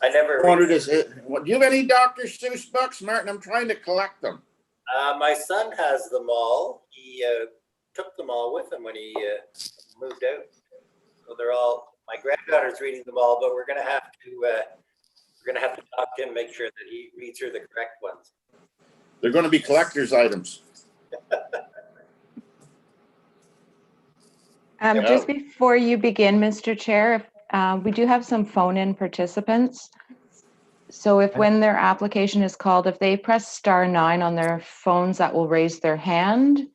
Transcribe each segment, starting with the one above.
I never ordered this. Do you have any Dr. Seuss books, Martin? I'm trying to collect them. My son has them all. He took them all with him when he moved out. So they're all. My granddaughter's reading them all, but we're gonna have to talk to him, make sure that he reads her the correct ones. They're going to be collector's items. Just before you begin, Mr. Chair, we do have some phone-in participants. So if when their application is called, if they press *9 on their phones, that will raise their hand.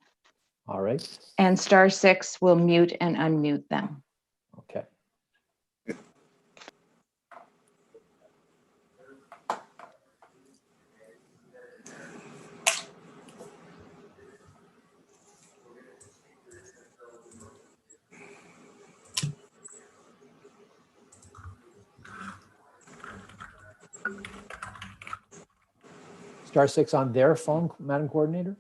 All right. And *6 will mute and unmute them. Okay. *6 on their phone, Madam Coordinator?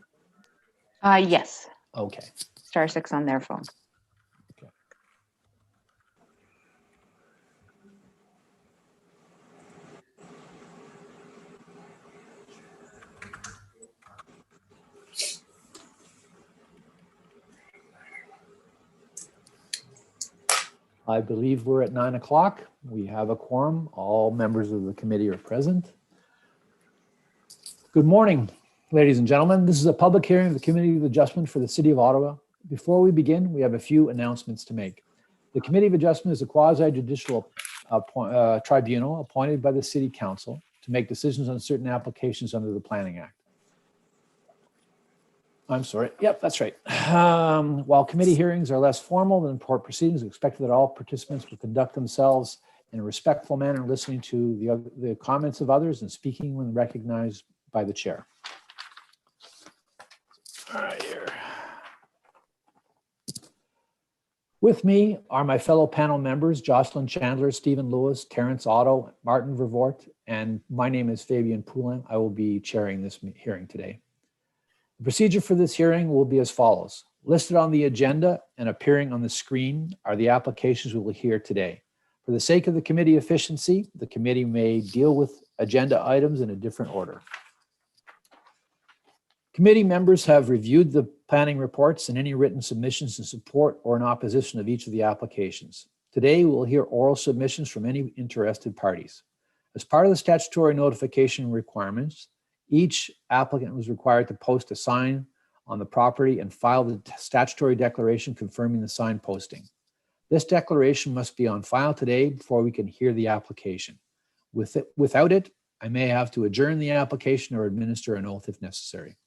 Yes. Okay. *6 on their phone. Okay. I believe we're at 9 o'clock. We have a quorum. All members of the committee are present. Good morning, ladies and gentlemen. This is a public hearing of the Committee of Adjustment for the City of Ottawa. Before we begin, we have a few announcements to make. The Committee of Adjustment is a quasi-judicial tribunal appointed by the City Council to make decisions on certain applications under the Planning Act. I'm sorry. Yep, that's right. While committee hearings are less formal than court proceedings, it's expected that all participants will conduct themselves in a respectful manner, listening to the comments of others and speaking when recognized by the chair. All right, here. With me are my fellow panel members, Jocelyn Chandler, Stephen Lewis, Terrence Otto, Martin Vervor, and my name is Fabian Poulin. I will be chairing this hearing today. The procedure for this hearing will be as follows. Listed on the agenda and appearing on the screen are the applications we will hear today. For the sake of the committee efficiency, the committee may deal with agenda items in a different order. Committee members have reviewed the planning reports and any written submissions in support or in opposition of each of the applications. Today, we will hear oral submissions from any interested parties. As part of the statutory notification requirements, each applicant was required to post a sign on the property and file the statutory declaration confirming the sign posting. This declaration must be on file today before we can hear the application. Without it, I may have to adjourn the application or administer an oath if necessary.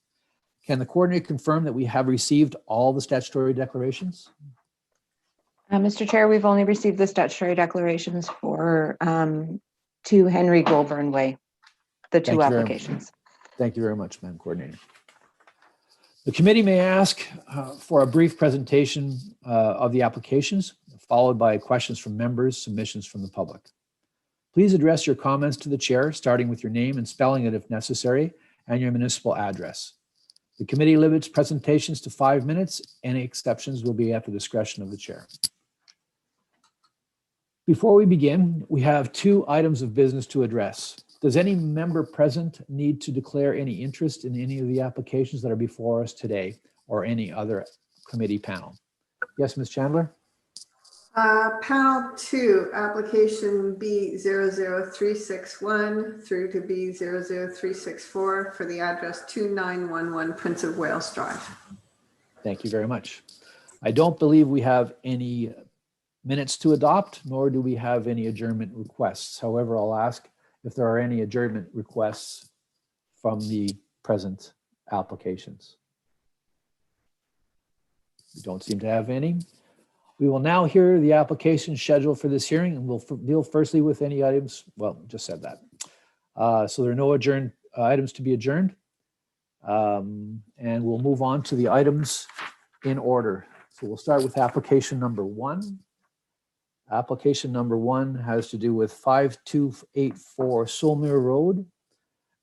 Can the coordinator confirm that we have received all the statutory declarations? Mr. Chair, we've only received the statutory declarations for 2 Henry Goulburn Way, the two applications. Thank you very much, Madam Coordinator. The committee may ask for a brief presentation of the applications, followed by questions from members, submissions from the public. Please address your comments to the chair, starting with your name and spelling it if necessary, and your municipal address. The committee limits presentations to 5 minutes. Any exceptions will be at the discretion of the chair. Before we begin, we have 2 items of business to address. Does any member present need to declare any interest in any of the applications that are before us today or any other committee panel? Yes, Ms. Chandler? Panel 2, application B00361 through to B00364 for the address 2911 Prince of Wales Drive. Thank you very much. I don't believe we have any minutes to adopt, nor do we have any adjournment requests. However, I'll ask if there are any adjournment requests from the present applications. We don't seem to have any. We will now hear the application scheduled for this hearing, and we'll deal firstly with any items. Well, just said that. So there are no adjourned items to be adjourned. And we'll move on to the items in order. So we'll start with application number 1. Application number 1 has to do with 5284 Solmere Road.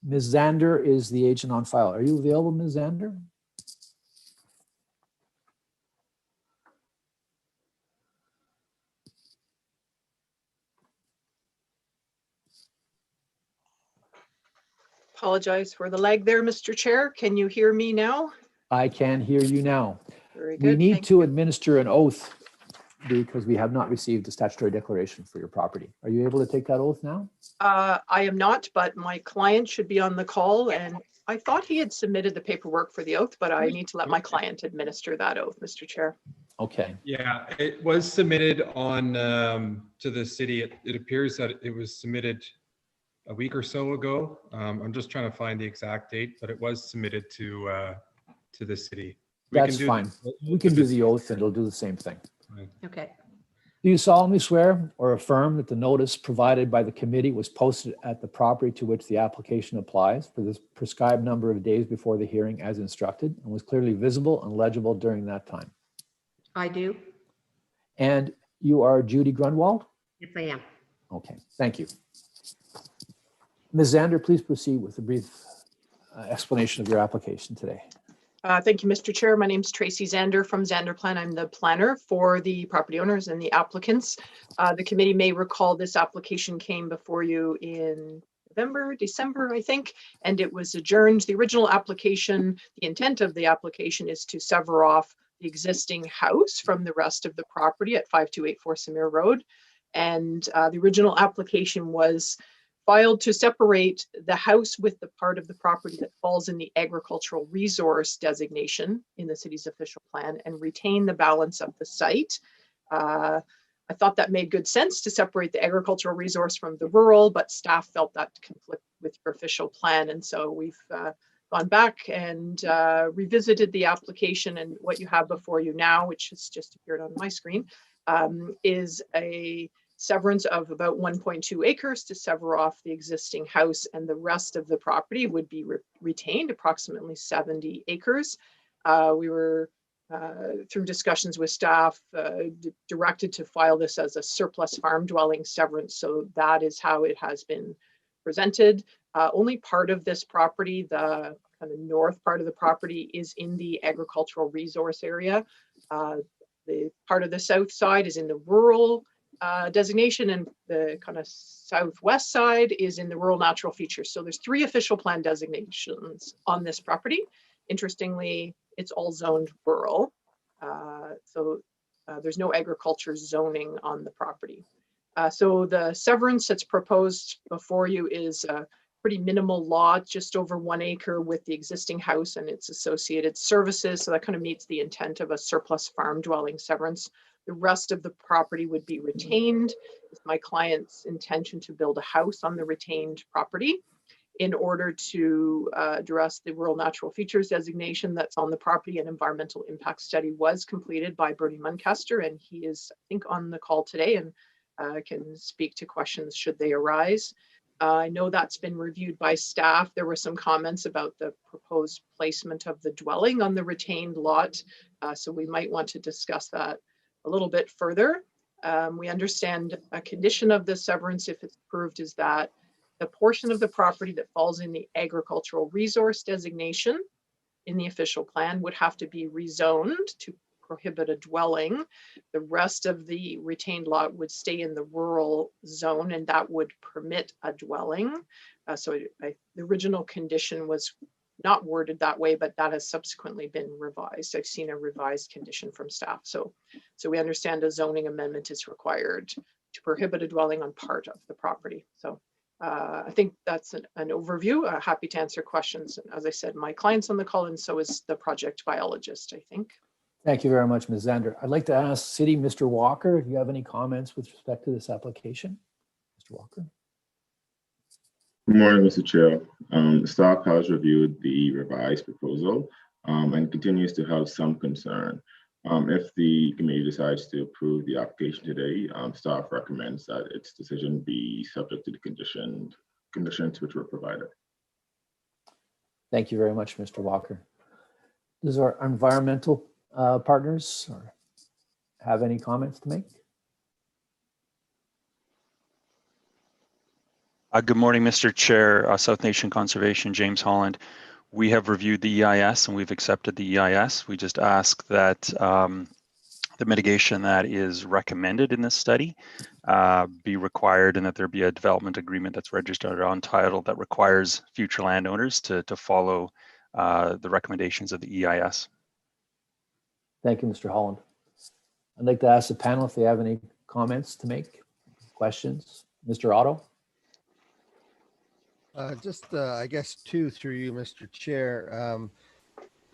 Ms. Zander is the agent on file. Are you available, Ms. Zander? Apologize for the lag there, Mr. Chair. Can you hear me now? I can hear you now. Very We good. need Thank to you. administer an oath because we have not received a statutory declaration for your property. Are you able to take that oath now? I am not, but my client should be on the call, and I thought he had submitted the paperwork for the oath, but I need to let my client administer that oath, Mr. Chair. Okay. Yeah, it was submitted on to the city. It appears that it was submitted a week or so ago. I'm just trying to find the exact date, but it was submitted to the city. That's fine. We can do the oath and it'll do the same thing. Okay. Do you solemnly swear or affirm that the notice provided by the committee was posted at the property to which the application applies for the prescribed number of days before the hearing as instructed and was clearly visible and legible during that time? I do. And you are Judy Grunwald? Yes, I am. Okay, thank you. Ms. Zander, please proceed with a brief explanation of your application today. Thank you, Mr. Chair. My name is Tracy Zander from Zander Plan. I'm the planner for the property owners and the applicants. The committee may recall this application came before you in November, December, I think, and it was adjourned. The original application, the intent of the application is to sever off the existing house from the rest of the property at 5284 Samir Road. And the original application was filed to separate the house with the part of the property that falls in the agricultural resource designation in the city's official plan and retain the balance of the site. I thought that made good sense to separate the agricultural resource from the rural, but staff felt that conflict with your official plan. And so we've gone back and revisited the application, and what you have before you now, which has just appeared on my screen, is a severance of about 1.2 acres to sever off the existing house, and the rest of the property would be retained, approximately 70 acres. We were, through discussions with staff, directed to file this as a surplus farm dwelling severance. So that is how it has been presented. Only part of this property, the kind of north part of the property, is in the agricultural resource area. The part of the south side is in the rural designation, and the kind of southwest side is in the rural natural features. So there's 3 official plan designations on this property. Interestingly, it's all zoned rural. There's no agriculture zoning on the property. So the severance that's proposed before you is a pretty minimal lot, just over 1 acre, with the existing house and its associated services. So that kind of meets the intent of a surplus farm dwelling severance. The rest of the property would be retained. It's my client's intention to build a house on the retained property in order to address the rural natural features designation that's on the property. An environmental impact study was completed by Bernie Muncaster, and he is, I think, on the call today and can speak to questions should they arise. I know that's been reviewed by staff. There were some comments about the proposed placement of the dwelling on the retained lot, so we might want to discuss that a little bit further. We understand a condition of the severance, if it's approved, is that the portion of the property that falls in the agricultural resource designation in the official plan would have to be rezoned to prohibit a dwelling. The rest of the retained lot would stay in the rural zone, and that would permit a dwelling. The original condition was not worded that way, but that has subsequently been revised. I've seen a revised condition from staff. So we understand a zoning amendment is required to prohibit a dwelling on part of the property. So I think that's an overview. Happy to answer questions. And as I said, my client's on the call, and so is the project biologist, I think. Thank you very much, Ms. Zander. I'd like to ask City Mr. Walker, do you have any comments with respect to this application? Mr. Walker? Good morning, Mr. Chair. Staff has reviewed the revised proposal and continues to have some concern. If the committee decides to approve the application today, staff recommends that its decision be subject to the conditions which were provided. Thank you very much, Mr. Walker. Does our environmental partners have any comments to make? Good morning, Mr. Chair, South Nation Conservation, James Holland. We have reviewed the EIS and we've accepted the EIS. We just ask that the mitigation that is recommended in this study be required, and that there be a development agreement that's registered on title that requires future landowners to follow the recommendations of the EIS. Thank you, Mr. Holland. I'd like to ask the panel if they have any comments to make, questions. Mr. Otto? I guess two through you, Mr. Chair.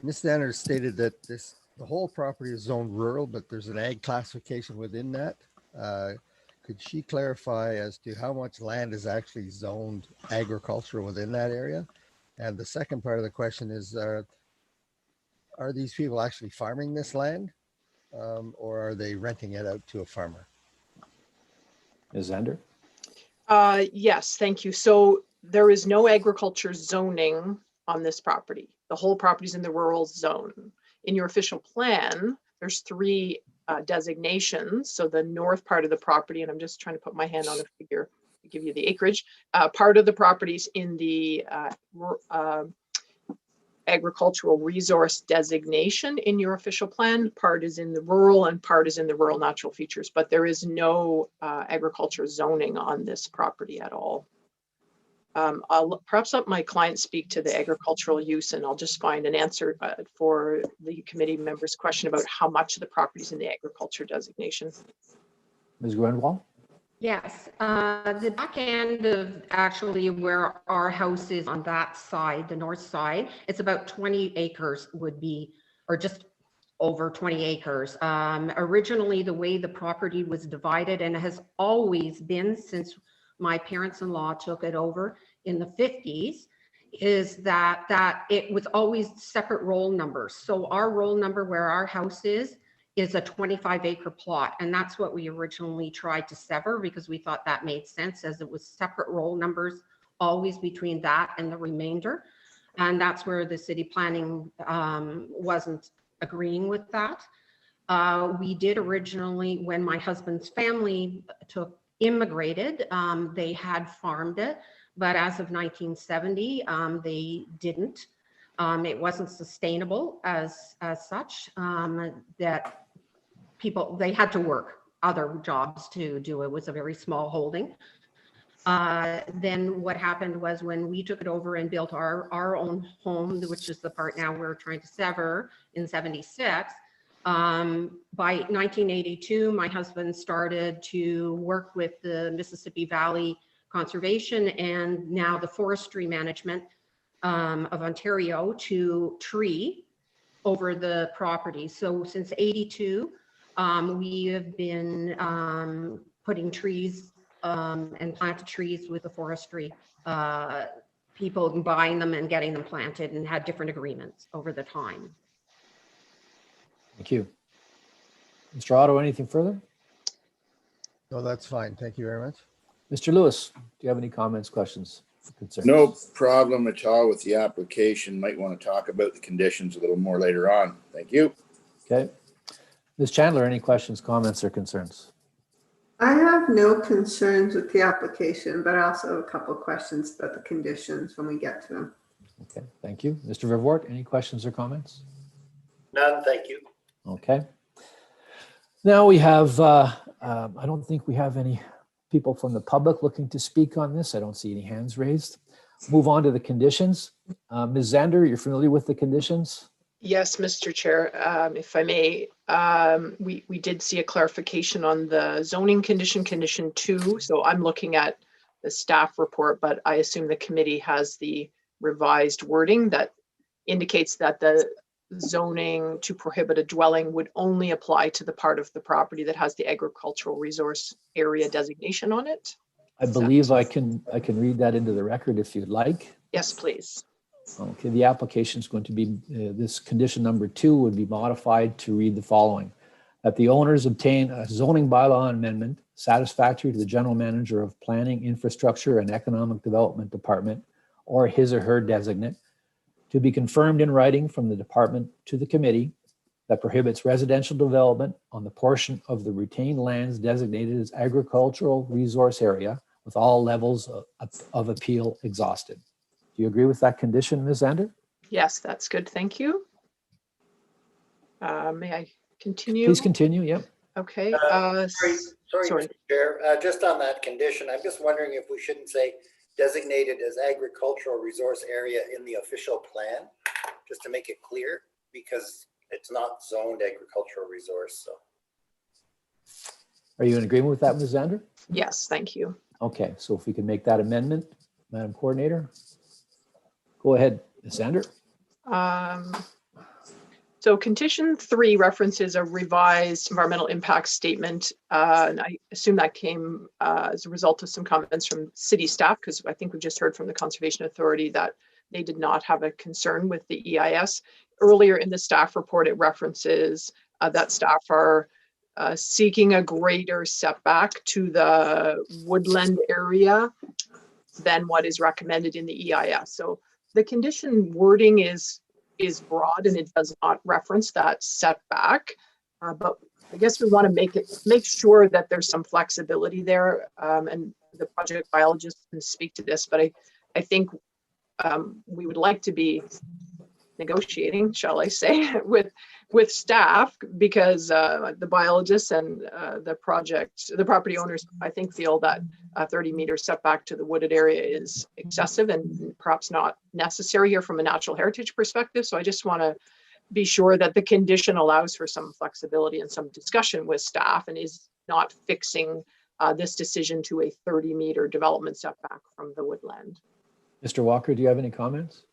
Ms. Zander stated that the whole property is zoned rural, but there's an ag classification within that. Could she clarify as to how much land is actually zoned agricultural within that area? And the second part of the question is, are these people actually farming this land, or are they renting it out to a farmer? Ms. Zander? Yes, thank you. So there is no agriculture zoning on this property. The whole property is in the rural zone. In your official plan, there's three designations. So the north part of the property, and I'm just trying to put my hand on a figure to give you the acreage, part of the properties in the agricultural resource designation in your official plan, part is in the rural and part is in the rural natural features, but there is no agriculture zoning on this property at all. I'll perhaps let my client speak to the agricultural use, and I'll just find an answer for the committee member's question about how much of the property is in the agriculture designation. Ms. Grunwald? Yes, the back end of actually where our house is on that side, the north side, it's about 20 acres would be, or just over 20 acres. Originally, the way the property was divided, and has always been since my parents-in-law took it over in the 50s, is that it was always separate roll numbers. So our roll number where our house is a 25-acre plot. And that's what we originally tried to sever, because we thought that made sense, as it was separate roll numbers always between that and the remainder. And that's where the city planning wasn't agreeing with that. We did originally, when my husband's family immigrated, they had farmed it, but as of 1970, they didn't. It wasn't sustainable as such, that people, they had to work other jobs to do it. It was a very small holding. Then what happened was, when we took it over and built our own home, which is the part now we're trying to sever in 76, by 1982, my husband started to work with the Mississippi Valley Conservation and now the Forestry Management of Ontario to tree over the property. So since 82, we have been putting trees and planted trees with the forestry people, and buying them and getting them planted, and had different agreements over the time. Thank you. Mr. Otto, anything further? No, that's fine. Thank you very much. Mr. Lewis, do you have any comments, questions, concerns? No problem at all with the application. Might want to talk about the conditions a little more later on. Thank you. Okay. Ms. Chandler, any questions, comments, or concerns? I have no concerns with the application, but I also have a couple of questions about the conditions when we get to them. Okay, thank you. Mr. Vervor, any questions or comments? None, thank you. Okay. Now we have, I don't think we have any people from the public looking to speak on this. I don't see any hands raised. Move on to the conditions. Ms. Zander, you're familiar with the conditions? Yes, Mr. Chair, if I may, we did see a clarification on the zoning condition 2. So I'm looking at the staff report, but I assume the committee has the revised wording that indicates that the zoning to prohibit a dwelling would only apply to the part of the property that has the agricultural resource area designation on it. I believe I can read that into the record if you'd like. Yes, please. Okay, the application is going to be, this condition number 2 would be modified to read the following: that the owners obtain a zoning bylaw amendment satisfactory to the general manager of Planning, Infrastructure, and Economic Development Department, or his or her designate, to be confirmed in writing from the department to the committee, that prohibits residential development on the portion of the retained lands designated as agricultural resource area, with all levels of appeal exhausted. Do you agree with that condition, Ms. Zander? Yes, that's good. Thank you. May I continue? Please continue. Yep. Okay. Sorry. Mr. Chair, just on that condition, I'm just wondering if we shouldn't say designated as agricultural resource area in the official plan, just to make it clear, because it's not zoned agricultural resource, so. Are you in agreement with that, Ms. Zander? Yes, thank you. Okay, so if we can make that amendment, Madam Coordinator. Go ahead, Ms. Zander. So condition 3 references a revised environmental impact statement. And I assume that came as a result of some comments from city staff, because I think we just heard from the Conservation Authority that they did not have a concern with the EIS. Earlier in the staff report, it references that staff are seeking a greater setback to the woodland area than what is recommended in the EIS. So the condition wording is broad and it does not reference that setback. But I guess we want to make sure that there's some flexibility there. And the project biologist can speak to this, but I think we would like to be negotiating, shall I say, with staff, because the biologists and the property owners, I think, feel that a 30-meter setback to the wooded area is excessive and perhaps not necessary here from a natural heritage perspective. So I just want to be sure that the condition allows for some flexibility and some discussion with staff and is not fixing this decision to a 30-meter development setback from the woodland. Mr. Walker, do you have any comments?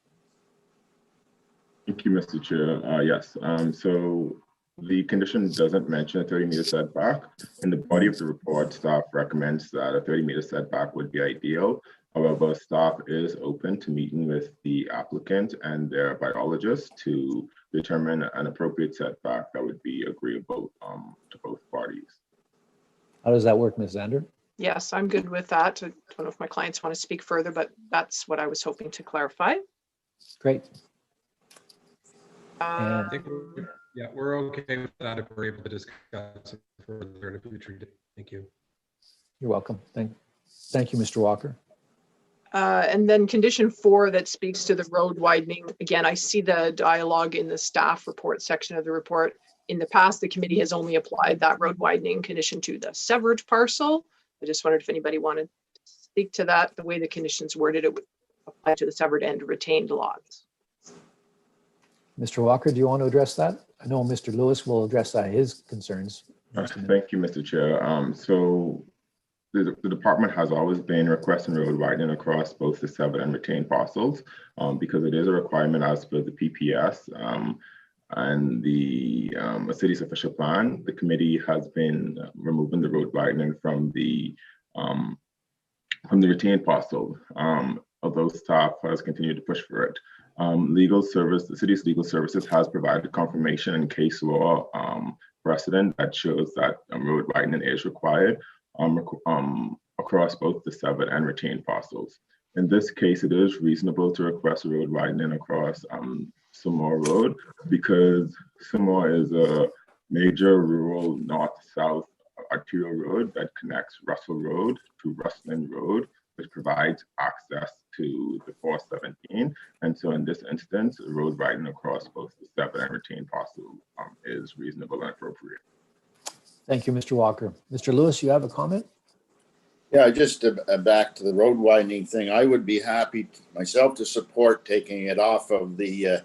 Thank you, Mr. Chair. Yes, so the condition doesn't mention a 30-meter setback. In the body of the report, staff recommends that a 30-meter setback would be ideal. However, staff is open to meeting with the applicant and their biologist to determine an appropriate setback that would be agreeable to both parties. How does that work, Ms. Zander? Yes, I'm good with that. I don't know if my clients want to speak further, but that's what I was hoping to clarify. Great. I think we're okay with that if we're able to discuss it further in a future date. Thank you. You're welcome. Thank you, Mr. Walker. And then condition 4 that speaks to the road widening. Again, I see the dialogue in the staff report section of the report. In the past, the committee has only applied that road widening condition to the severed parcel. I just wondered if anybody wanted to speak to that. The way the conditions worded, it would apply to the severed and retained lots. Mr. Walker, do you want to address that? I know Mr. Lewis will address his concerns. Thank you, Mr. Chair. So the department has always been requesting road widening across both the severed and retained parcels because it is a requirement as per the PPS and the city's official plan. The committee has been removing the road widening from the retained parcel, although staff has continued to push for it. The city's legal services has provided confirmation in case law precedent that shows that road widening is required across both the severed and retained parcels. In this case, it is reasonable to request a road widening across Seymour Road because Seymour is a major rural north-south arterial road that connects Russell Road to Rustland Road, which provides access to the 417. And so in this instance, a road widening across both the severed and retained parcel is reasonable and appropriate. Thank you, Mr. Walker. Mr. Lewis, you have a comment? Yeah, just back to the road widening thing. I would be happy myself to support taking it off of the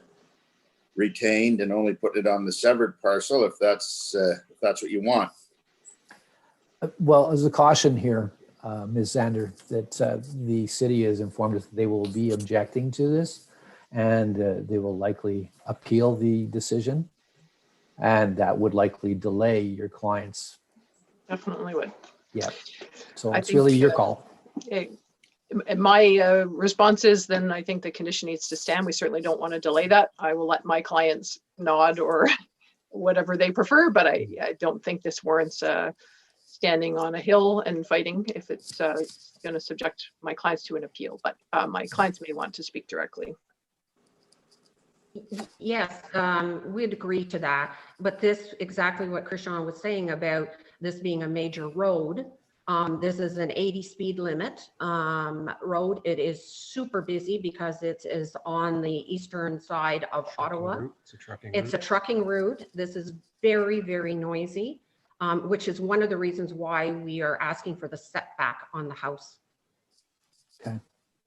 retained and only put it on the severed parcel if that's what you want. Well, as a caution here, Ms. Zander, that the city has informed us that they will be objecting to this and they will likely appeal the decision, and that would likely delay your clients. Definitely would. Yeah, so I it's think, really your call. My response is then I think the condition needs to stand. We certainly don't want to delay that. I will let my clients nod or whatever they prefer, but I don't think this warrants standing on a hill and fighting if it's going to subject my clients to an appeal. But my clients may want to speak directly. Yes, we'd agree to that. But this, exactly what Krishan was saying about this being a major road. This is an 80 speed limit road. It is super busy because it is on the eastern side of Ottawa. It's a trucking It's a trucking route. This is very, very noisy. which is one of the reasons why we are asking for the setback on the house. Okay.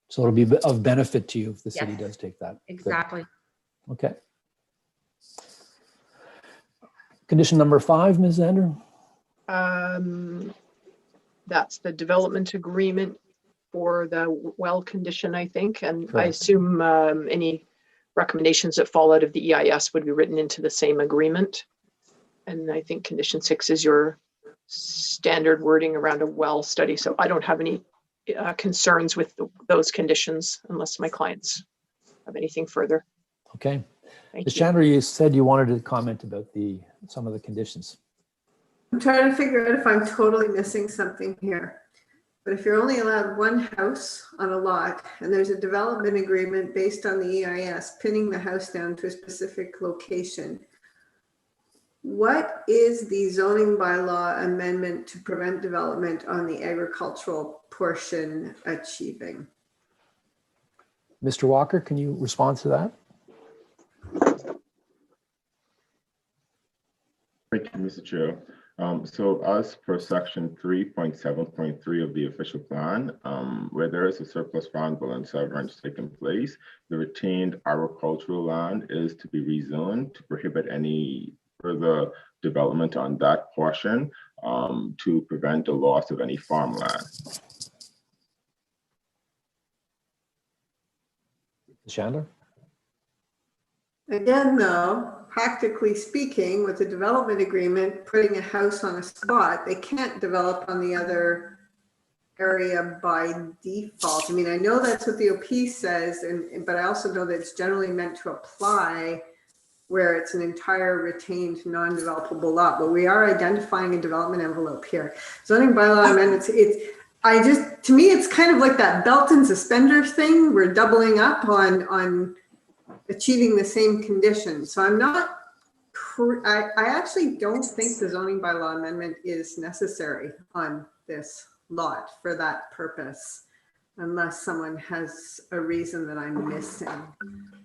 So it'll be of benefit to you if the city Yes. does take that. Good. Exactly. Okay. Condition number 5, Ms. Zander? That's the development agreement for the well condition, I think. And I Correct. assume any recommendations that fall out of the EIS would be written into the same agreement. And I think condition 6 is your standard wording around a well study. So I don't have any concerns with those conditions unless my clients have anything further. Okay. Thank Ms. you. Chandra, you said you wanted to comment about some of the conditions. I'm trying to figure out if I'm totally missing something here. But if you're only allowed one house on a lot and there's a development agreement based on the EIS pinning the house down to a specific location, what is the zoning bylaw amendment to prevent development on the agricultural portion achieving? Mr. Walker, can you respond to that? Thank you, Mr. Chair. So as per section 3.7.3 of the official plan, where there is a surplus valuable and severance taking place, the retained agricultural land is to be rezoned to prohibit any further development on that portion to prevent the loss of any farmland. Chandler? Again, though, practically speaking, with a development agreement, putting a house on a spot, they can't develop on the other area by default. I mean, I know that's what the OP says, but I also know that it's generally meant to apply where it's an entire retained non-developable lot, but we are identifying a development envelope here. Zoning bylaw amendments, to me, it's kind of like that belt and suspenders thing. We're doubling up on achieving the same conditions. So I actually don't think the zoning bylaw amendment is necessary on this lot for that purpose, unless someone has a reason that I'm missing.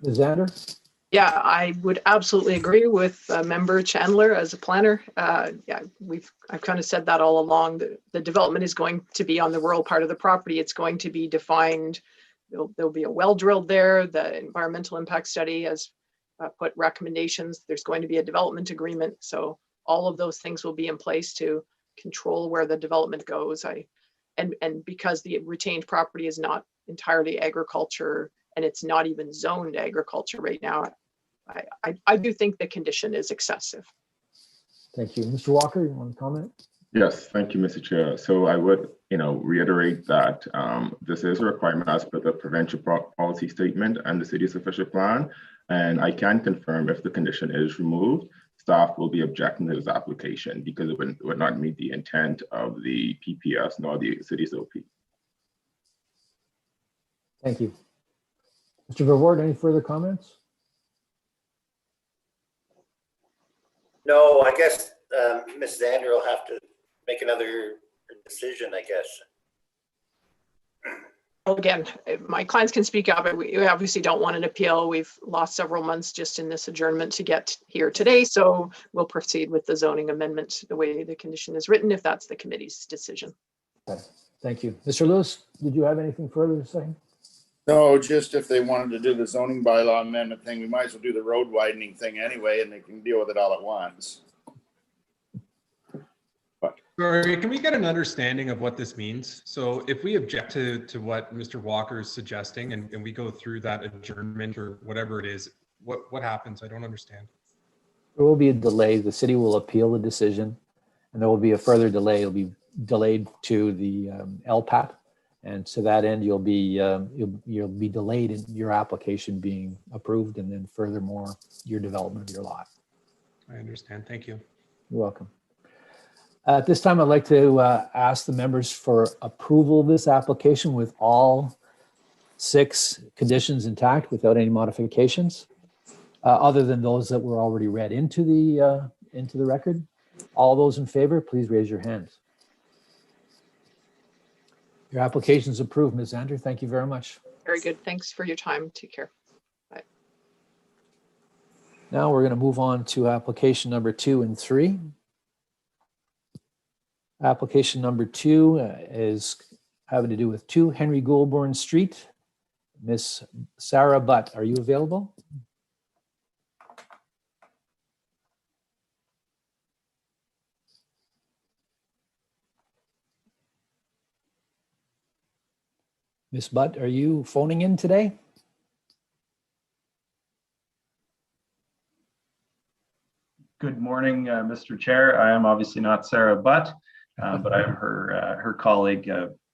Ms. Zander? Yeah, I would absolutely agree with member Chandler as a planner. Yeah, I've kind of said that all along. The development is going to be on the rural part of the property. It's going to be defined. There'll be a well drilled there. The environmental impact study has put recommendations. There's going to be a development agreement. So all of those things will be in place to control where the development goes. And because the retained property is not entirely agriculture and it's not even zoned agriculture right now, I do think the condition is excessive. Thank you. Mr. Walker, you want to comment? Yes, thank you, Mr. Chair. So I would, reiterate that this is a requirement as per the prevention policy statement and the city's official plan. And I can confirm if the condition is removed, staff will be objecting to this application because it would not meet the intent of the PPS nor the city's OP. Thank you. Mr. Vervor, any further comments? No, I guess Ms. Zander will have to make another decision, I guess. Again, my clients can speak up, but we obviously don't want an appeal. We've lost several months just in this adjournment to get here today. So we'll proceed with the zoning amendment the way the condition is written, if that's the committee's decision. Okay. Thank you. Mr. Lewis, did you have anything further to say? No, just if they wanted to do the zoning bylaw amendment thing, we might as well do the road widening thing anyway, and they can deal with it all at once. Sorry, can we get an understanding of what this means? So if we object to what Mr. Walker is suggesting and we go through that adjournment or whatever it is, what happens? I don't understand. There will be a delay. The city will appeal the decision and there will be a further delay. It'll be delayed to the LPAT. And to that end, you'll be delayed in your application being approved and then furthermore, your development of your lot. I understand. Thank you. You're welcome. At this time, I'd like to ask the members for approval of this application with all 6 conditions intact without any modifications, other than those that were already read into the record. All those in favor, please raise your hands. Your application is approved, Ms. Zander. Thank you very much. Very good. Thanks for your time. Take care. Bye. Now we're going to move on to application number 2 and 3. Application number 2 is having to do with 2 Henry Goulburn Street. Miss Sarah Butt, are you available? Miss Butt, are you phoning in today? Good morning, Mr. Chair. I am obviously not Sarah Butt, but I am her colleague,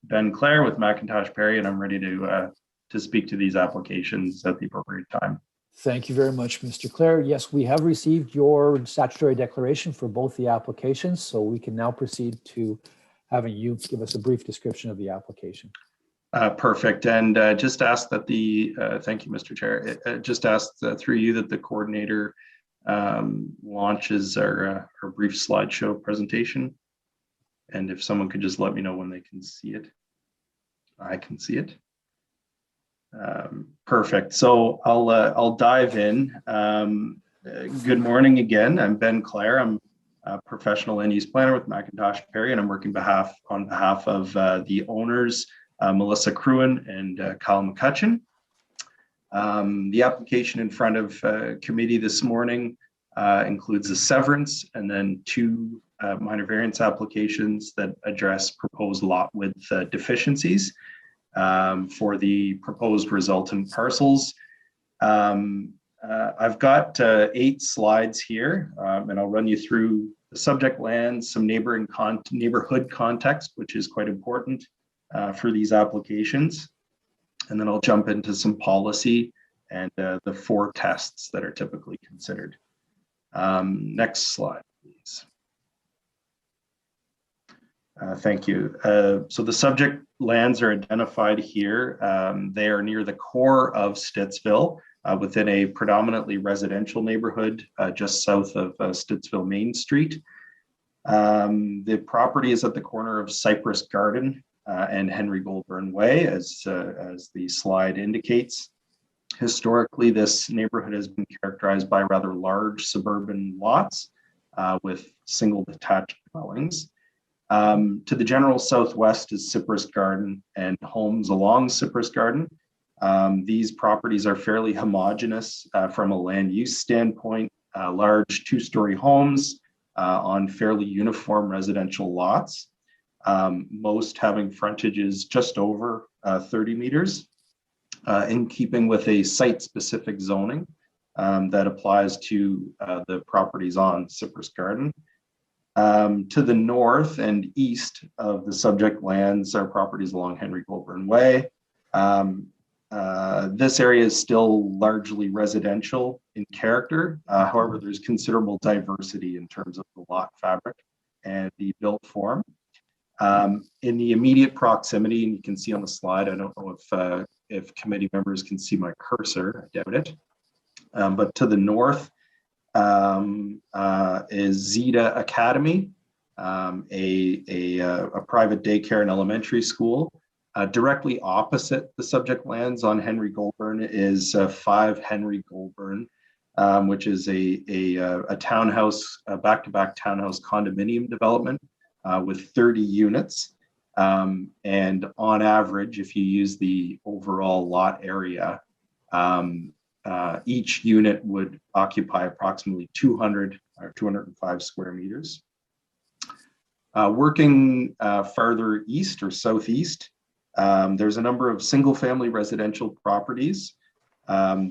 Ben Clare with McIntosh Perry, and I'm ready to speak to these applications at the appropriate time. Thank you very much, Mr. Clare. Yes, we have received your statutory declaration for both the applications, so we can now proceed to having you give us a brief description of the application. Perfect. And just ask that thank you, Mr. Chair. Just ask through you that the coordinator launches our brief slideshow presentation. And if someone could just let me know when they can see it. I can see it. Perfect. So I'll dive in. Good morning again. I'm Ben Clare. I'm a professional land use planner with McIntosh Perry, and I'm working on behalf of the owners, Melissa Cruin and Kyle McCutcheon. The application in front of committee this morning includes a severance and then 2 minor variance applications that address proposed lot width deficiencies for the proposed resultant parcels. I've got 8 slides here, and I'll run you through the subject lands, some neighborhood context, which is quite important for these applications. And then I'll jump into some policy and the 4 tests that are typically considered. Next slide, please. Thank you. So the subject lands are identified here. They are near the core of Stittsville, within a predominantly residential neighborhood just south of Stittsville Main Street. The property is at the corner of Cypress Garden and Henry Goulburn Way, as the slide indicates. Historically, this neighborhood has been characterized by rather large suburban lots with single detached dwellings. To the general southwest is Cypress Garden and homes along Cypress Garden. These properties are fairly homogeneous from a land use standpoint, large 2-story homes on fairly uniform residential lots, most having frontages just over 30 meters, in keeping with a site-specific zoning that applies to the properties on Cypress Garden. To the north and east of the subject lands are properties along Henry Goulburn Way. This area is still largely residential in character. However, there's considerable diversity in terms of the lot fabric and the built form. In the immediate proximity, and you can see on the slide, I don't know if committee members can see my cursor, I doubt it. But to the north is Zeta Academy, a private daycare and elementary school. Directly opposite the subject lands on Henry Goulburn is 5 Henry Goulburn, which is a townhouse, back-to-back townhouse condominium development with 30 units. And on average, if you use the overall lot area, each unit would occupy approximately 200 or 205 square meters. Working farther east or southeast, there's a number of single-family residential properties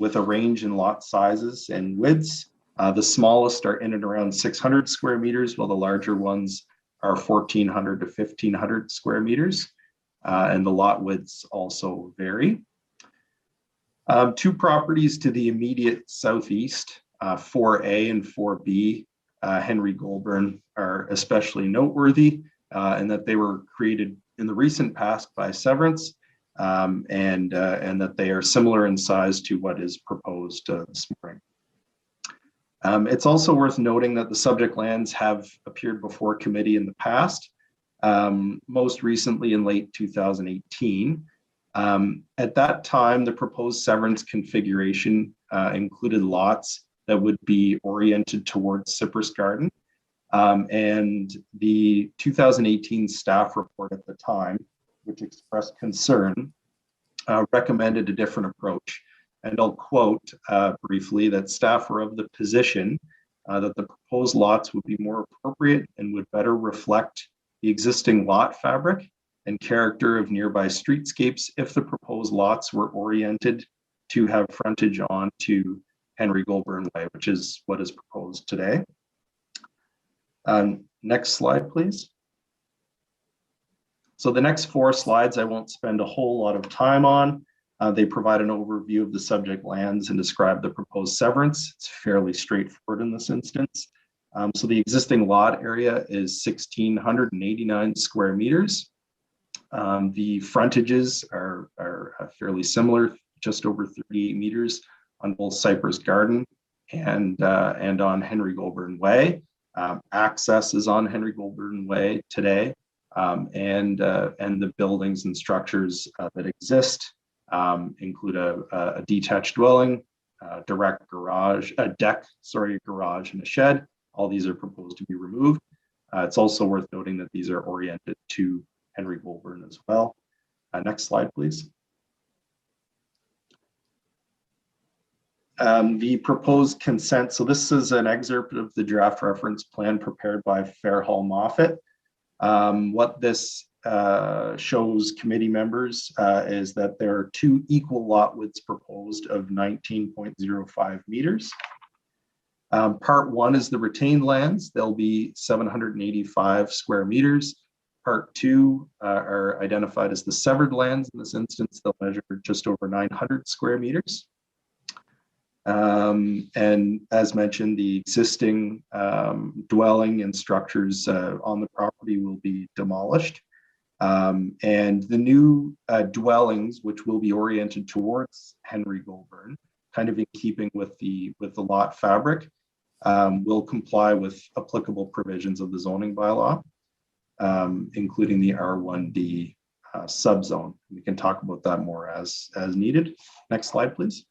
with a range in lot sizes and widths. The smallest are in and around 600 square meters, while the larger ones are 1,400 to 1,500 square meters, and the lot widths also vary. 2 properties to the immediate southeast, 4A and 4B, Henry Goulburn, are especially noteworthy in that they were created in the recent past by severance, and that they are similar in size to what is proposed this morning. It's also worth noting that the subject lands have appeared before committee in the past, most recently in late 2018. At that time, the proposed severance configuration included lots that would be oriented towards Cypress Garden. And the 2018 staff report at the time, which expressed concern, recommended a different approach. And I'll quote briefly that staff are of the position that the proposed lots would be more appropriate and would better reflect the existing lot fabric and character of nearby streetscapes if the proposed lots were oriented to have frontage on to Henry Goulburn Way, which is what is proposed today. Next slide, please. So the next 4 slides I won't spend a whole lot of time on. They provide an overview of the subject lands and describe the proposed severance. It's fairly straightforward in this instance. So the existing lot area is 1,689 square meters. The frontages are fairly similar, just over 38 meters on both Cypress Garden and on Henry Goulburn Way. Access is on Henry Goulburn Way today, and the buildings and structures that exist include a detached dwelling, direct garage, a deck, sorry, garage, and a shed. All these are proposed to be removed. It's also worth noting that these are oriented to Henry Goulburn as well. Next slide, please. The proposed consent. So this is an excerpt of the draft reference plan prepared by Fairhall Moffett. What this shows committee members is that there are 2 equal lot widths proposed of 19.05 meters. Part 1 is the retained lands. They'll be 785 square meters. Part 2 are identified as the severed lands. In this instance, they'll measure just over 900 square meters. And as mentioned, the existing dwelling and structures on the property will be demolished. And the new dwellings, which will be oriented towards Henry Goulburn, kind of in keeping with the lot fabric, will comply with applicable provisions of the zoning bylaw, including the R1D subzone. We can talk about that more as needed. Next slide, please.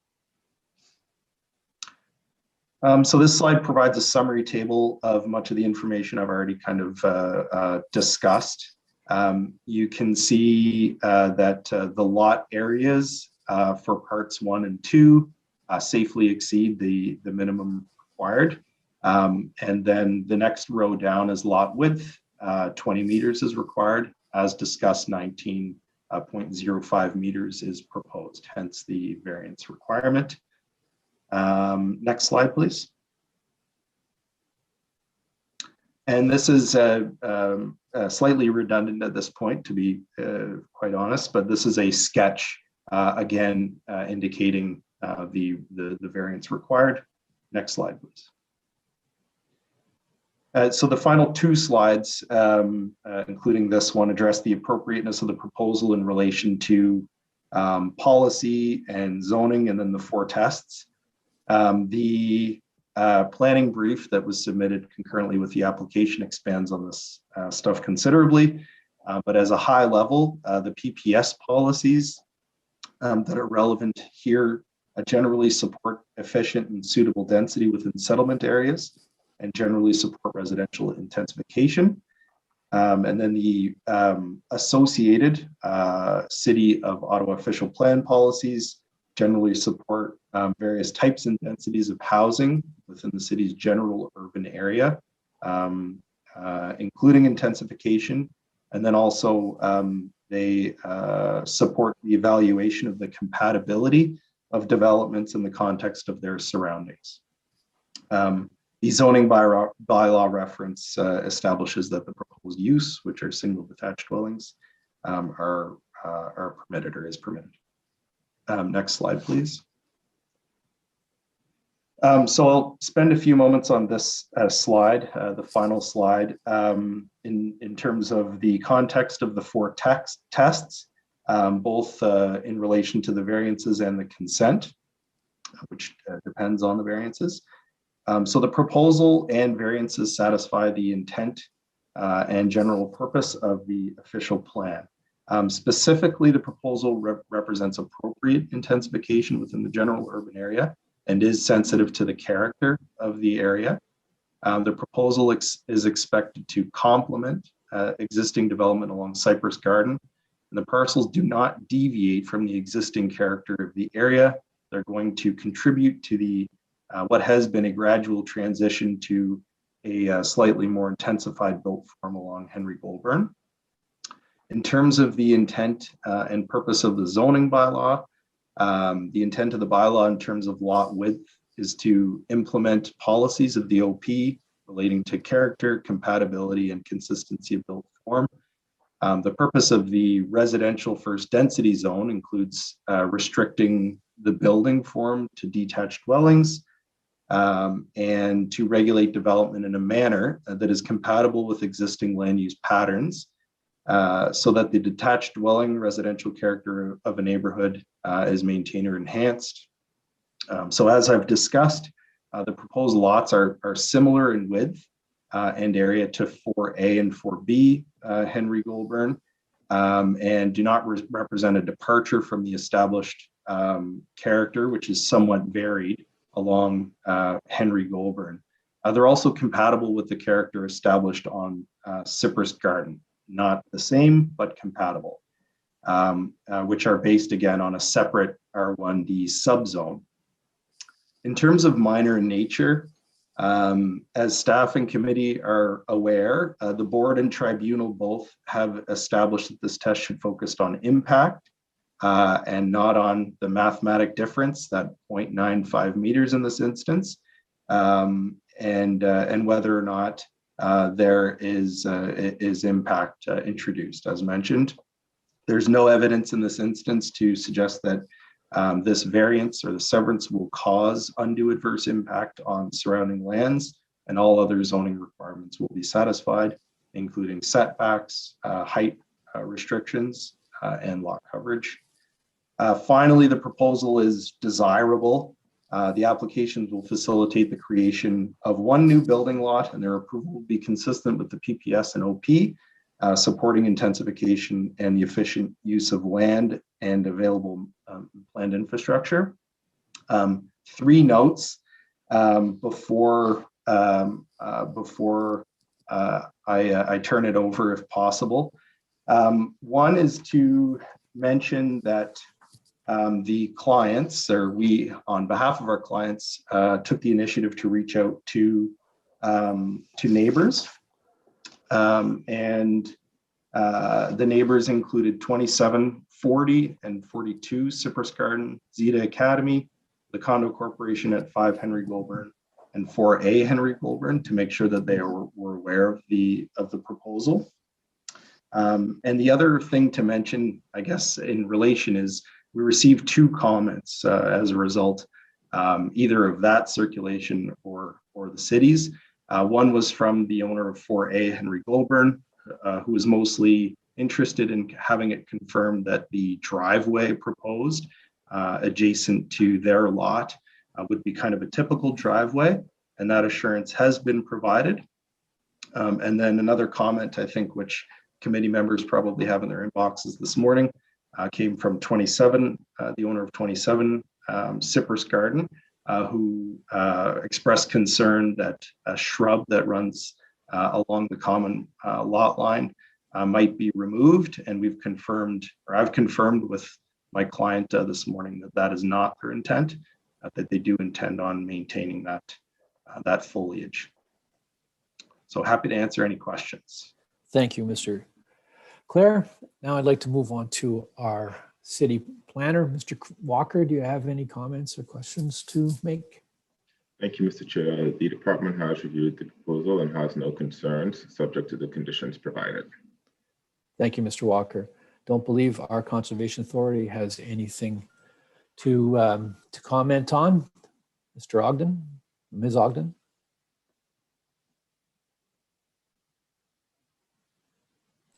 So this slide provides a summary table of much of the information I've already kind of discussed. You can see that the lot areas for parts 1 and 2 safely exceed the minimum required. And then the next row down is lot width, 20 meters is required. As discussed, 19.05 meters is proposed, hence the variance requirement. Next slide, please. And this is slightly redundant at this point, to be quite honest, but this is a sketch, again, indicating the variance required. Next slide, please. So the final 2 slides, including this one, address the appropriateness of the proposal in relation to policy and zoning, and then the 4 tests. The planning brief that was submitted concurrently with the application expands on this stuff considerably, but as a high level, the PPS policies that are relevant here generally support efficient and suitable density within settlement areas and generally support residential intensification. And then the associated City of Ottawa official plan policies generally support various types and densities of housing within the city's general urban area, including intensification. And then also they support the evaluation of the compatibility of developments in the context of their surroundings. The zoning bylaw reference establishes that the proposed use, which are single detached dwellings, are permitted or is permitted. Next slide, please. So I'll spend a few moments on this slide, the final slide, in terms of the context of the 4 tests, both in relation to the variances and the consent, which depends on the variances. So the proposal and variances satisfy the intent and general purpose of the official plan. Specifically, the proposal represents appropriate intensification within the general urban area and is sensitive to the character of the area. The proposal is expected to complement existing development along Cypress Garden. And the parcels do not deviate from the existing character of the area. They're going to contribute to the what has been a gradual transition to a slightly more intensified built form along Henry Goulburn. In terms of the intent and purpose of the zoning bylaw, the intent of the bylaw in terms of lot width is to implement policies of the OP relating to character, compatibility, and consistency of built form. The purpose of the residential first density zone includes restricting the building form to detached dwellings and to regulate development in a manner that is compatible with existing land use patterns so that the detached dwelling residential character of a neighborhood is maintained or enhanced. So as I've discussed, the proposed lots are similar in width and area to 4A and 4B Henry Goulburn and do not represent a departure from the established character, which is somewhat varied along Henry Goulburn. They're also compatible with the character established on Cypress Garden, not the same, but compatible, which are based again on a separate R1D subzone. In terms of minor nature, as staff and committee are aware, the board and tribunal both have established that this test should focus on impact and not on the mathematic difference, that 0.95 meters in this instance, and whether or not there is impact introduced. As mentioned, there's no evidence in this instance to suggest that this variance or the severance will cause undue adverse impact on surrounding lands, and all other zoning requirements will be satisfied, including setbacks, height restrictions, and lot coverage. Finally, the proposal is desirable. The applications will facilitate the creation of one new building lot, and their approval will be consistent with the PPS and OP, supporting intensification and the efficient use of land and available planned infrastructure. 3 notes before I turn it over, if possible. One is to mention that the clients, or we on behalf of our clients, took the initiative to reach out to neighbors, and the neighbors included 27, 40, and 42 Cypress Garden, Zeta Academy, the Condo Corporation at 5 Henry Goulburn, and 4A Henry Goulburn, to make sure that they were aware of the proposal. And the other thing to mention, I guess, in relation is we received 2 comments as a result, either of that circulation or the city's. One was from the owner of 4A Henry Goulburn, who was mostly interested in having it confirmed that the driveway proposed adjacent to their lot would be kind of a typical driveway, and that assurance has been provided. And then another comment, I think, which committee members probably have in their inboxes this morning, came from 27, the owner of 27 Cypress Garden, who expressed concern that a shrub that runs along the common lot line might be removed. And we've confirmed, or I've confirmed with my client this morning, that that is not their intent, that they do intend on maintaining that foliage. So happy to answer any questions. Thank you, Mr. Clare. Now I'd like to move on to our city planner. Mr. Walker, do you have any comments or questions to make? Thank you, Mr. Chair. The department has reviewed the proposal and has no concerns, subject to the conditions provided. Thank you, Mr. Walker. Don't believe our Conservation Authority has anything to comment on. Mr. Ogden, Ms. Ogden?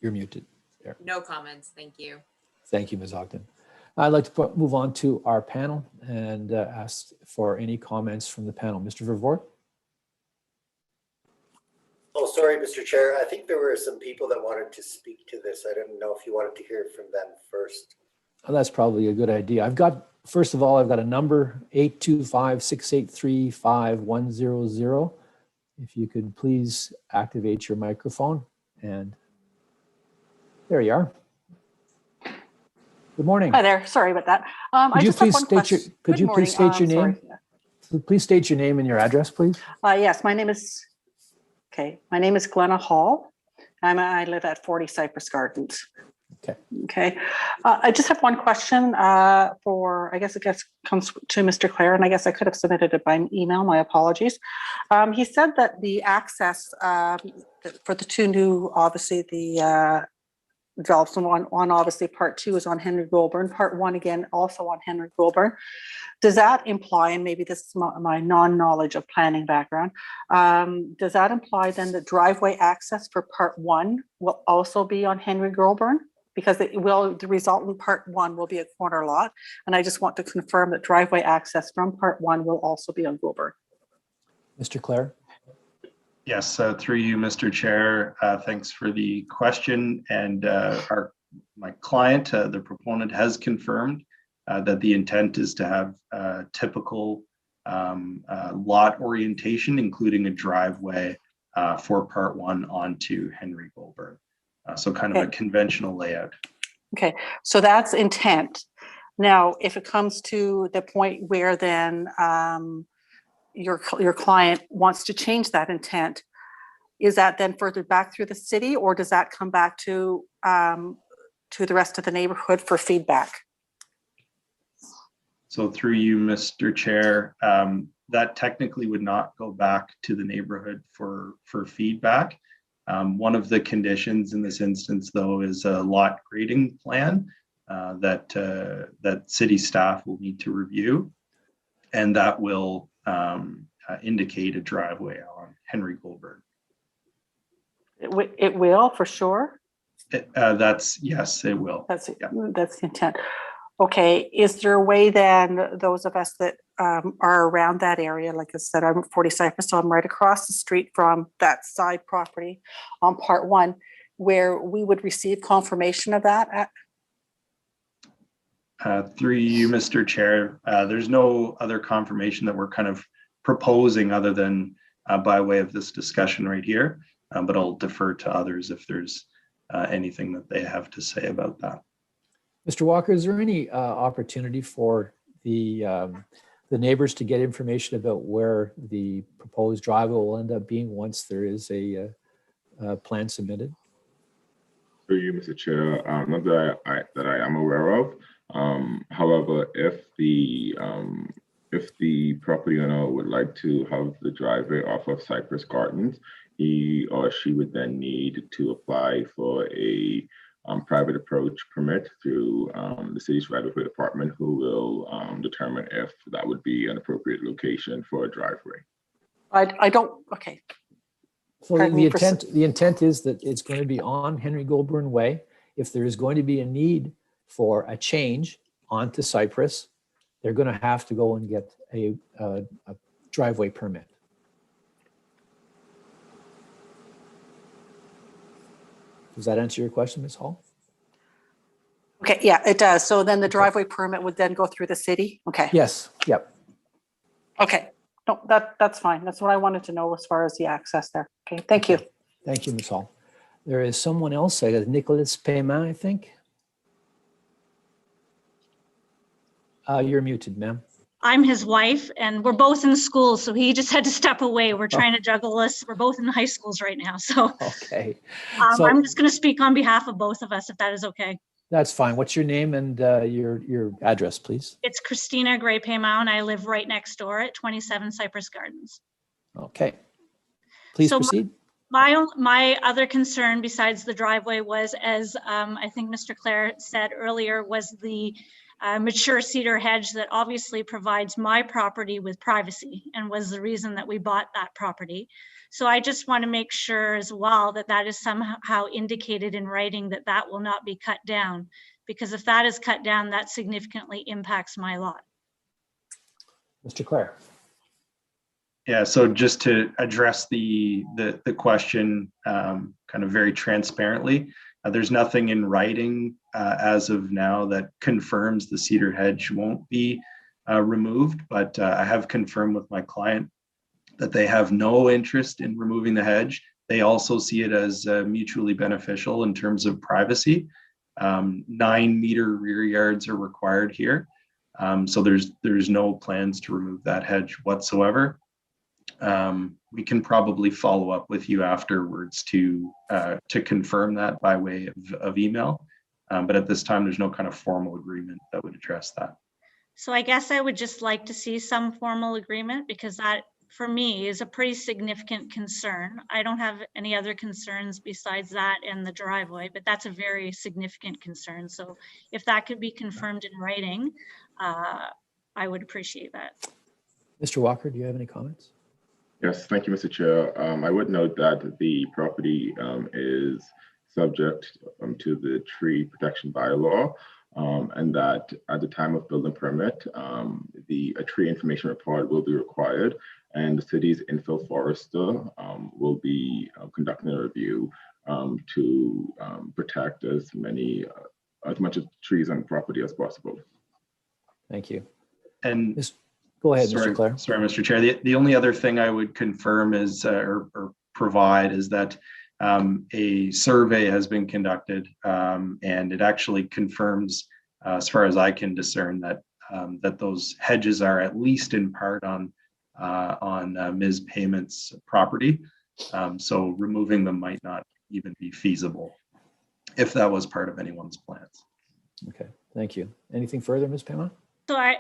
You're muted. There. No comments, thank you. Thank you, Ms. Ogden. I'd like to move on to our panel and ask for any comments from the panel. Mr. Vervor? Oh, sorry, Mr. Chair. I think there were some people that wanted to speak to this. I didn't know if you wanted to hear from them first. Oh, that's probably a good idea. First of all, I've got a number, 825-683-5100. If you could please activate your microphone, and there you are. Good morning. Hi there. Sorry about that. I just have one question. Could you please state your name? Please state your name and your address, please. Yes, my name is Glenna Hall. I live at 40 Cypress Gardens. Okay. I just have one question I guess comes to Mr. Clare, and I guess I could have submitted it by email. My apologies. He said that the access for the two new, obviously the development one, obviously part 2 is on Henry Goulburn, part 1 again also on Henry Goulburn. Does that imply, and maybe this is my non-knowledge of planning background, does that imply then the driveway access for part 1 will also be on Henry Goulburn? Because the resultant part 1 will be a corner lot, and I just want to confirm that driveway access from part 1 will also be on Goulburn. Mr. Clare. Yes, through you, Mr. Chair. Thanks for the question. And my client, the proponent, has confirmed that the intent is to have typical lot orientation, including a driveway for part 1 onto Henry Goulburn. So kind of a conventional layout. Okay, so that's intent. Now, if it comes to the point where then your client wants to change that intent, is that then further back through the city, or does that come back to the rest of the neighborhood for feedback? So through you, Mr. Chair, that technically would not go back to the neighborhood for feedback. One of the conditions in this instance, though, is a lot grading plan that city staff will need to review, and that will indicate a driveway on Henry Goulburn. It will, for sure? Yes, it will. That's the intent. Okay, is there a way then, those of us that are around that area, like I said, I'm at 40 Cypress, so I'm right across the street from that side property on part 1, where we would receive confirmation of that? Through you, Mr. Chair, there's no other confirmation that we're kind of proposing other than by way of this discussion right here, but I'll defer to others if there's anything that they have to say about that. Mr. Walker, is there any opportunity for the neighbors to get information about where the proposed driveway will end up being once there is a plan submitted? Through you, Mr. Chair, not that I am aware of. However, if the property owner would like to have the driveway off of Cypress Gardens, he or she would then need to apply for a private approach permit through the city's right-of-way department, who will determine if that would be an appropriate location for a driveway. I don't, okay. So the intent is that it's going to be on Henry Goulburn Way. If there is going to be a need for a change onto Cypress, they're going to have to go and get a driveway permit. Does that answer your question, Ms. Hall? Okay, yeah, it does. So then the driveway permit would then go through the city? Okay. Yes, yep. Okay, no, that's fine. That's what I wanted to know as far as the access there. Okay, thank you. Thank you, Ms. Hall. There is someone else, Nicholas Payman, I think. You're muted, ma'am. I'm his wife, and we're both in school, so he just had to step away. We're trying to juggle this. We're both in high schools right now, so. Okay. I'm just going to speak on behalf of both of us, if that is okay. That's fine. What's your name and your address, please? It's Christina Gray Payman. I live right next door at 27 Cypress Gardens. Okay. Please proceed. My other concern besides the driveway was, as I think Mr. Clare said earlier, was the mature cedar hedge that obviously provides my property with privacy and was the reason that we bought that property. So I just want to make sure as well that that is somehow indicated in writing that that will not be cut down, because if that is cut down, that significantly impacts my lot. Mr. Clare. Yeah, so just to address the question kind of very transparently, there's nothing in writing as of now that confirms the cedar hedge won't be removed, but I have confirmed with my client that they have no interest in removing the hedge. They also see it as mutually beneficial in terms of privacy. 9-meter rear yards are required here. So there's no plans to remove that hedge whatsoever. We can probably follow up with you afterwards to confirm that by way of email. But at this time, there's no kind of formal agreement that would address that. So I guess I would just like to see some formal agreement, because that, for me, is a pretty significant concern. I don't have any other concerns besides that and the driveway, but that's a very significant concern. So if that could be confirmed in writing, I would appreciate that. Mr. Walker, do you have any comments? Yes, thank you, Mr. Chair. I would note that the property is subject to the tree protection bylaw, and that at the time of building permit, a tree information report will be required, and the city's infill forester will be conducting a review to protect as much of trees on the property as possible. Thank you. And go ahead, sorry, Mr. Clare. Sorry, Mr. Chair. The only other thing I would confirm is or provide is that a survey has been conducted, and it actually confirms, as far as I can discern, that that those hedges are at least in part on Ms. Payman's property. So removing them might not even be feasible if that was part of anyone's plans. Okay, thank you. Anything further, Ms. Payman?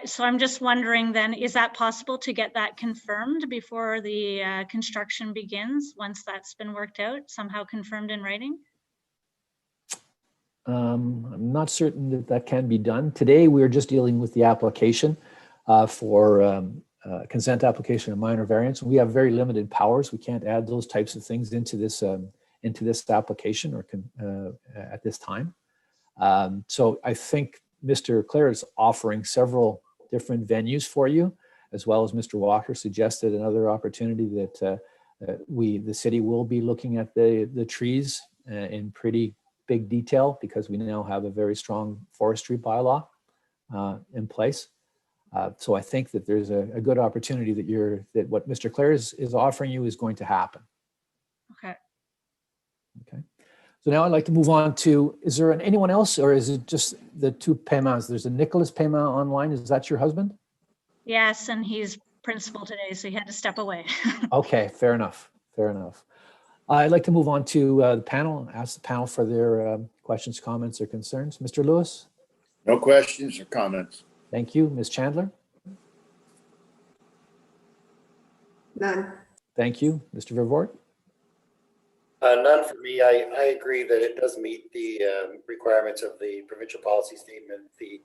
So I'm just wondering then, is that possible to get that confirmed before the construction begins, once that's been worked out, somehow confirmed in writing? I'm not certain that that can be done. Today, we're just dealing with the application for consent application and minor variance. We have very limited powers. We can't add those types of things into this application or at this time. So I think Mr. Clare is offering several different venues for you, as well as Mr. Walker suggested another opportunity that the city will be looking at the trees in pretty big detail, because we now have a very strong forestry bylaw in place. So I think that there's a good opportunity that what Mr. Clare is offering you is going to happen. Okay. Okay. So now I'd like to move on to, is there anyone else, or is it just the two Paymans? There's a Nicholas Payman online. Is that your husband? Yes, and he's principal today, so he had to step away. Okay, fair enough. Fair enough. I'd like to move on to the panel, ask the panel for their questions, comments, or concerns. Mr. Lewis? No questions or comments. Thank you. Ms. Chandler? None. Thank you. Mr. Vervor? None for me. I agree that it does meet the requirements of the provincial policy statement, the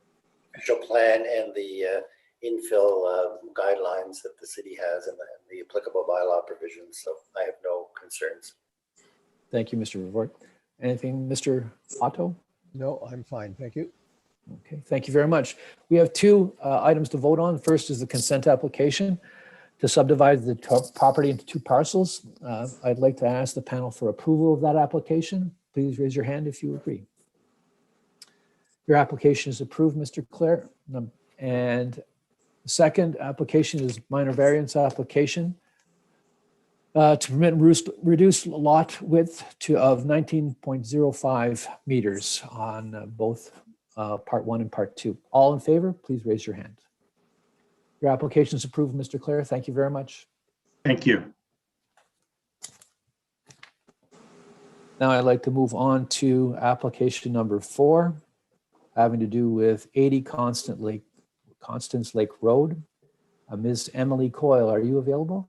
official plan, and the infill guidelines that the city has, and the applicable bylaw provisions. So I have no concerns. Thank you, Mr. Vervor. Anything, Mr. Otto? No, I'm fine. Thank you. Okay, thank you very much. We have two items to vote on. First is the consent application to subdivide the property into two parcels. I'd like to ask the panel for approval of that application. Please raise your hand if you agree. Your application is approved, Mr. Clare. And the second application is minor variance application to permit reduced lot width of 19.05 meters on both part 1 and part 2. All in favor, please raise your hand. Your application is approved, Mr. Clare. Thank you very much. Thank you. Now I'd like to move on to application number 4, having to do with 80 Constance Lake Road. Ms. Emily Coyle, are you available?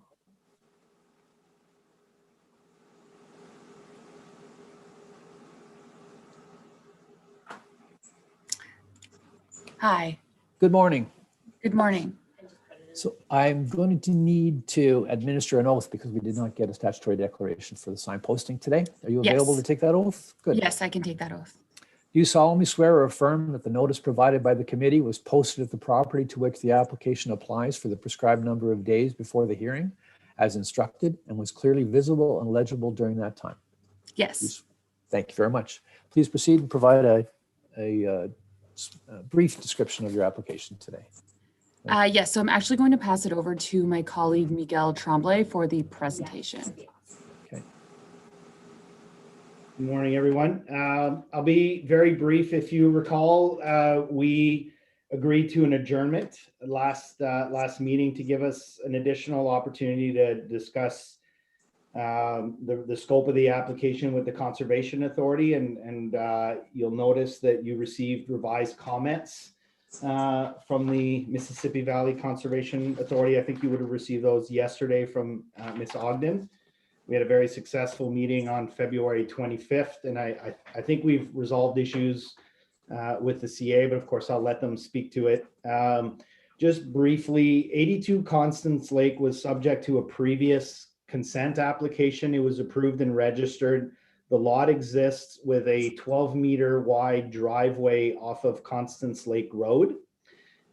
Hi. Good morning. Good morning. So I'm going to need to administer an oath because we did not get a statutory declaration for the sign posting today. Are you available Yes. to take that oath? Good. Yes, I can take that oath. Do you solemnly swear or affirm that the notice provided by the committee was posted at the property to which the application applies for the prescribed number of days before the hearing as instructed and was clearly visible and legible during that time? Yes. Please, thank you very much. Please proceed and provide a brief description of your application today. Yes, so I'm actually going to pass it over to my colleague Miguel Tremblay for the presentation. Okay. Good morning, everyone. I'll be very brief. If you recall, we agreed to an adjournment last meeting to give us an additional opportunity to discuss the scope of the application with the Conservation Authority, and you'll notice that you received revised comments from the Mississippi Valley Conservation Authority. I think you would have received those yesterday from Ms. Ogden. We had a very successful meeting on February 25th, and I think we've resolved issues with the CA, but of course I'll let them speak to it. Just briefly, 82 Constance Lake was subject to a previous consent application. It was approved and registered. The lot exists with a 12-meter wide driveway off of Constance Lake Road.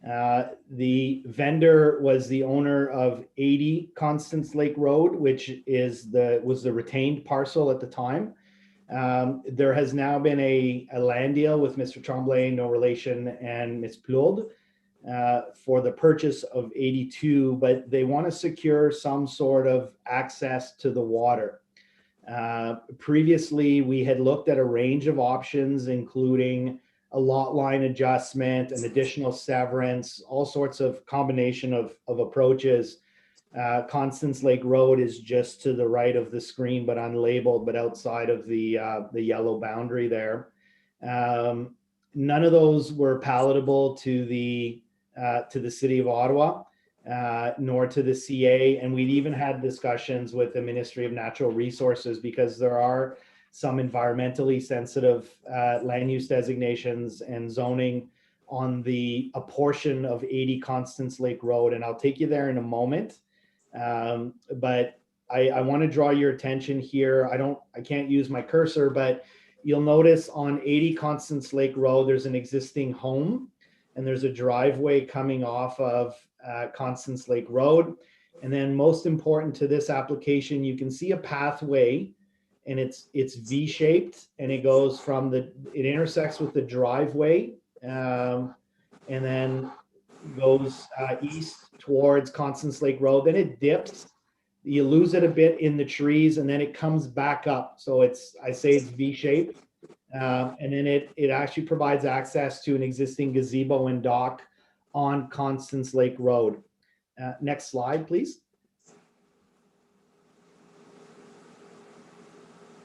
The vendor was the owner of 80 Constance Lake Road, which was the retained parcel at the time. There has now been a land deal with Mr. Tremblay, no relation, and Ms. Plourde for the purchase of 82, but they want to secure some sort of access to the water. Previously, we had looked at a range of options, including a lot line adjustment, an additional severance, all sorts of combination of approaches. Constance Lake Road is just to the right of the screen, but unlabeled, but outside of the yellow boundary there. None of those were palatable to the city of Ottawa, nor to the CA. And we'd even had discussions with the Ministry of Natural Resources, because there are some environmentally sensitive land use designations and zoning on a portion of 80 Constance Lake Road. And I'll take you there in a moment. But I want to draw your attention here. I can't use my cursor, but you'll notice on 80 Constance Lake Road, there's an existing home, and there's a driveway coming off of Constance Lake Road. And then most important to this application, you can see a pathway, and it's V-shaped, and it goes from it intersects with the driveway, and then goes east towards Constance Lake Road. Then it dips. You lose it a bit in the trees, and then it comes back up. So I say it's V-shaped. And then it actually provides access to an existing gazebo and dock on Constance Lake Road. Next slide, please.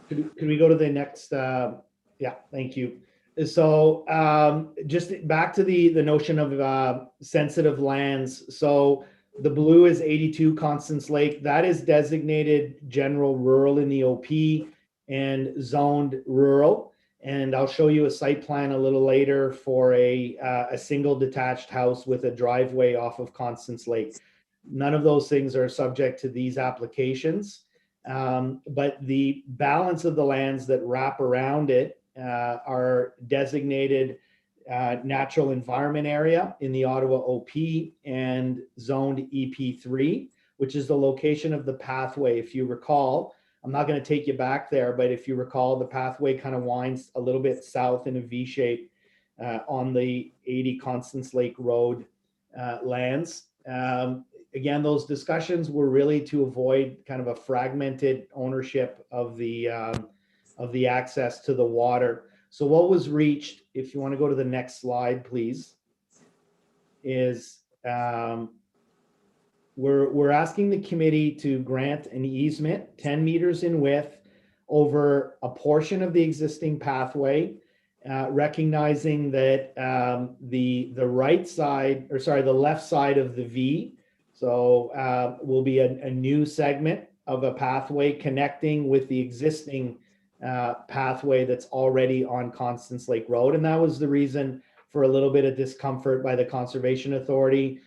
Could we go to the next? Yeah, thank you. So just back to the notion of sensitive lands. So the blue is 82 Constance Lake. That is designated general rural in the OP and zoned rural. And I'll show you a site plan a little later for a single detached house with a driveway off of Constance Lake. None of those things are subject to these applications. But the balance of the lands that wrap around it are designated natural environment area in the Ottawa OP and zoned EP3, which is the location of the pathway. If you recall, I'm not going to take you back there, but if you recall, the pathway kind of winds a little bit south in a V shape on the 80 Constance Lake Road lands. Again, those discussions were really to avoid kind of a fragmented ownership of the access to the water. So what was reached, if you want to go to the next slide, please, is we're asking the committee to grant an easement 10 meters in width over a portion of the existing pathway, recognizing that the right side, or sorry, the left side of the V, so will be a new segment of a pathway connecting with the existing pathway that's already on Constance Lake Road. And that was the reason for a little bit of discomfort by the Conservation Authority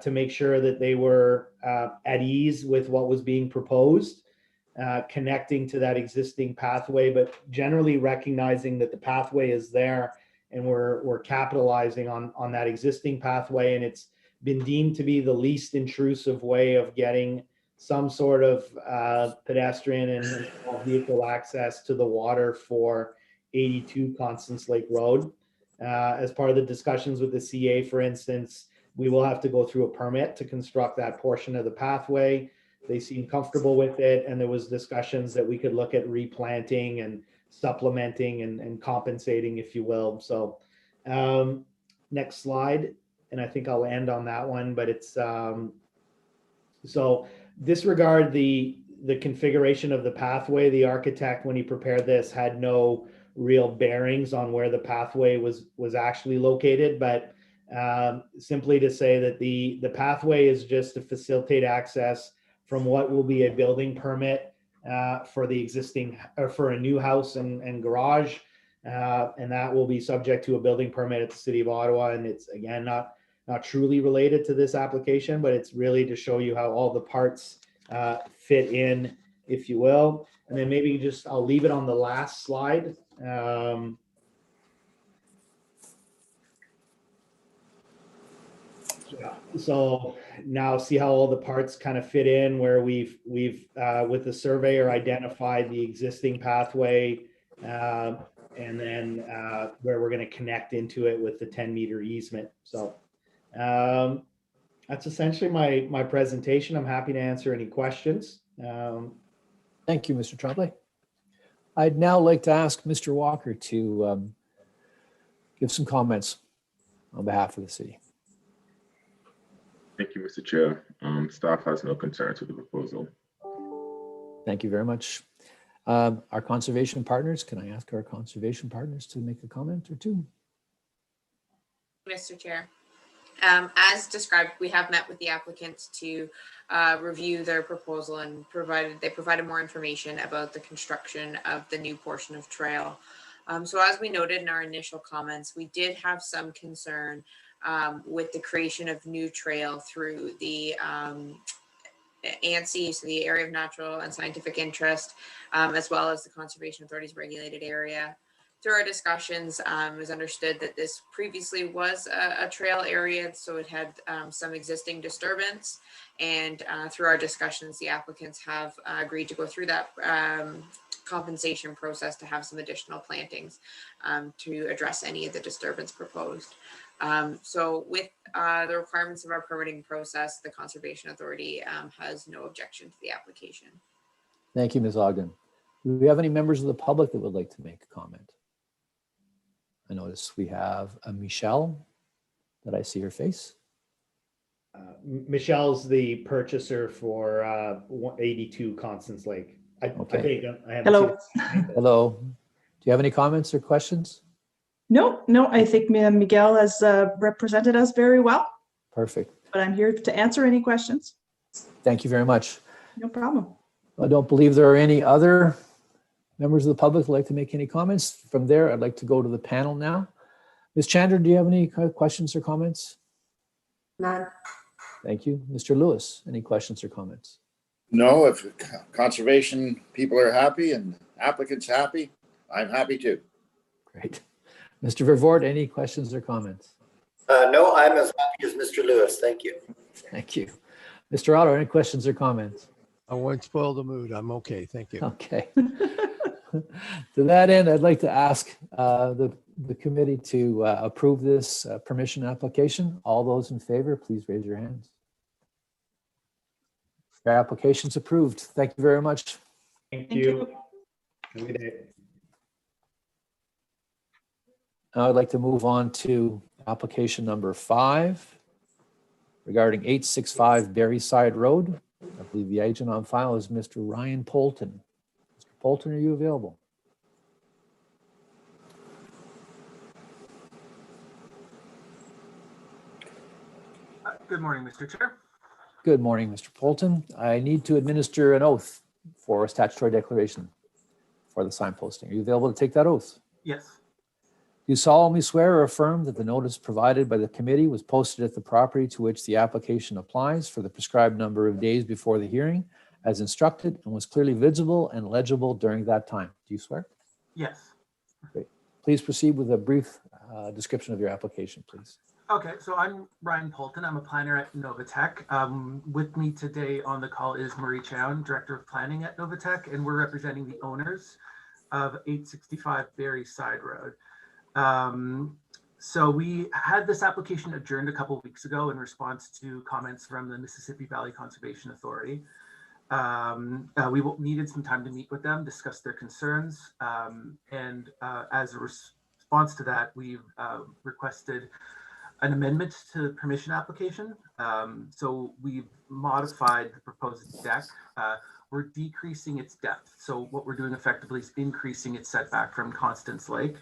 to make sure that they were at ease with what was being proposed, connecting to that existing pathway, but generally recognizing that the pathway is there and we're capitalizing on that existing pathway. And it's been deemed to be the least intrusive way of getting some sort of pedestrian and vehicle access to the water for 82 Constance Lake Road. As part of the discussions with the CA, for instance, We will have to go through a permit to construct that portion of the pathway. They seem comfortable with it, and there was discussions that we could look at replanting and supplementing and compensating, if you will. So next slide, and I think I'll end on that one, but it's so disregard the configuration of the pathway. The architect, when he prepared this, had no real bearings on where the pathway was actually located, but simply to say that the pathway is just to facilitate access from what will be a building permit for the existing, or for a new house and garage, and that will be subject to a building permit at the City of Ottawa. And it's, again, not truly related to this application, but it's really to show you how all the parts fit in, if you will. And then maybe just, I'll leave it on the last slide. So now see how all the parts kind of fit in, where we've with the surveyor identified the existing pathway, and then where we're going to connect into it with the 10-meter easement. So that's essentially my presentation. I'm happy to answer any questions. Thank you, Mr. Tremblay. I'd now like to ask Mr. Walker to give some comments on behalf of the city. Thank you, Mr. Chair. Staff has no concerns with the proposal. Thank you very much. Our conservation partners, can I ask our conservation partners to make a comment or two? Mr. Chair, as described, we have met with the applicants to review their proposal, and they provided more information about the construction of the new portion of trail. So as we noted in our initial comments, we did have some concern with the creation of new trail through the ANSI, so the Area of Natural and Scientific Interest, as well as the Conservation Authority's regulated area. Through our discussions, it was understood that this previously was a trail area, so it had some existing disturbance. And through our discussions, the applicants have agreed to go through that compensation process to have some additional plantings to address any of the disturbance proposed. So with the requirements of our permitting process, the Conservation Authority has no objection to the application. Thank you, Ms. Ogden. Do we have any members of the public that would like to make a comment? I notice we have a Michelle. Did I see her face? Michelle's the purchaser for 82 Constance Lake. Okay. Hello. Hello. Do you have any comments or questions? No, I think Miguel has represented us very well. Perfect. But I'm here to answer any questions. Thank you very much. No problem. I don't believe there are any other members of the public who'd like to make any comments. From there, I'd like to go to the panel now. Ms. Chandra, do you have any questions or comments? None. Thank you. Mr. Lewis, any questions or comments? No, if conservation people are happy and applicants happy, I'm happy too. Great. Mr. Vervor, any questions or comments? No, I'm as happy as Mr. Lewis. Thank you. Thank you. Mr. Otto, any questions or comments? I won't spoil the mood. I'm okay. Thank you. Okay. To that end, I'd like to ask the committee to approve this permission application. All those in favor, please raise your hands. Your application's approved. Thank you very much. Thank you. Have a good day. Now I'd like to move on to application number 5 regarding 865 Berryside Road. I believe the agent on file is Mr. Ryan Polton. Mr. Polton, are you available? Good morning, Mr. Chair. Good morning, Mr. Polton. I need to administer an oath for a statutory declaration for the signposting. Are you available to take that oath? Yes. Do you solemnly swear or affirm that the notice provided by the committee was posted at the property to which the application applies for the prescribed number of days before the hearing as instructed and was clearly visible and legible during that time? Do you swear? Yes. Great. Please proceed with a brief description of your application, please. Okay, so I'm Ryan Polton. I'm a planner at Novatech. With me today on the call is Marie Chown, Director of Planning at Novatech, and we're representing the owners of 865 Berryside Road. So we had this application adjourned a couple of weeks ago in response to comments from the Mississippi Valley Conservation Authority. We needed some time to meet with them, discuss their concerns, and as a response to that, we've requested an amendment to the permission application. So we've modified the proposed deck. We're decreasing its depth. So what we're doing effectively is increasing its setback from Constance Lake.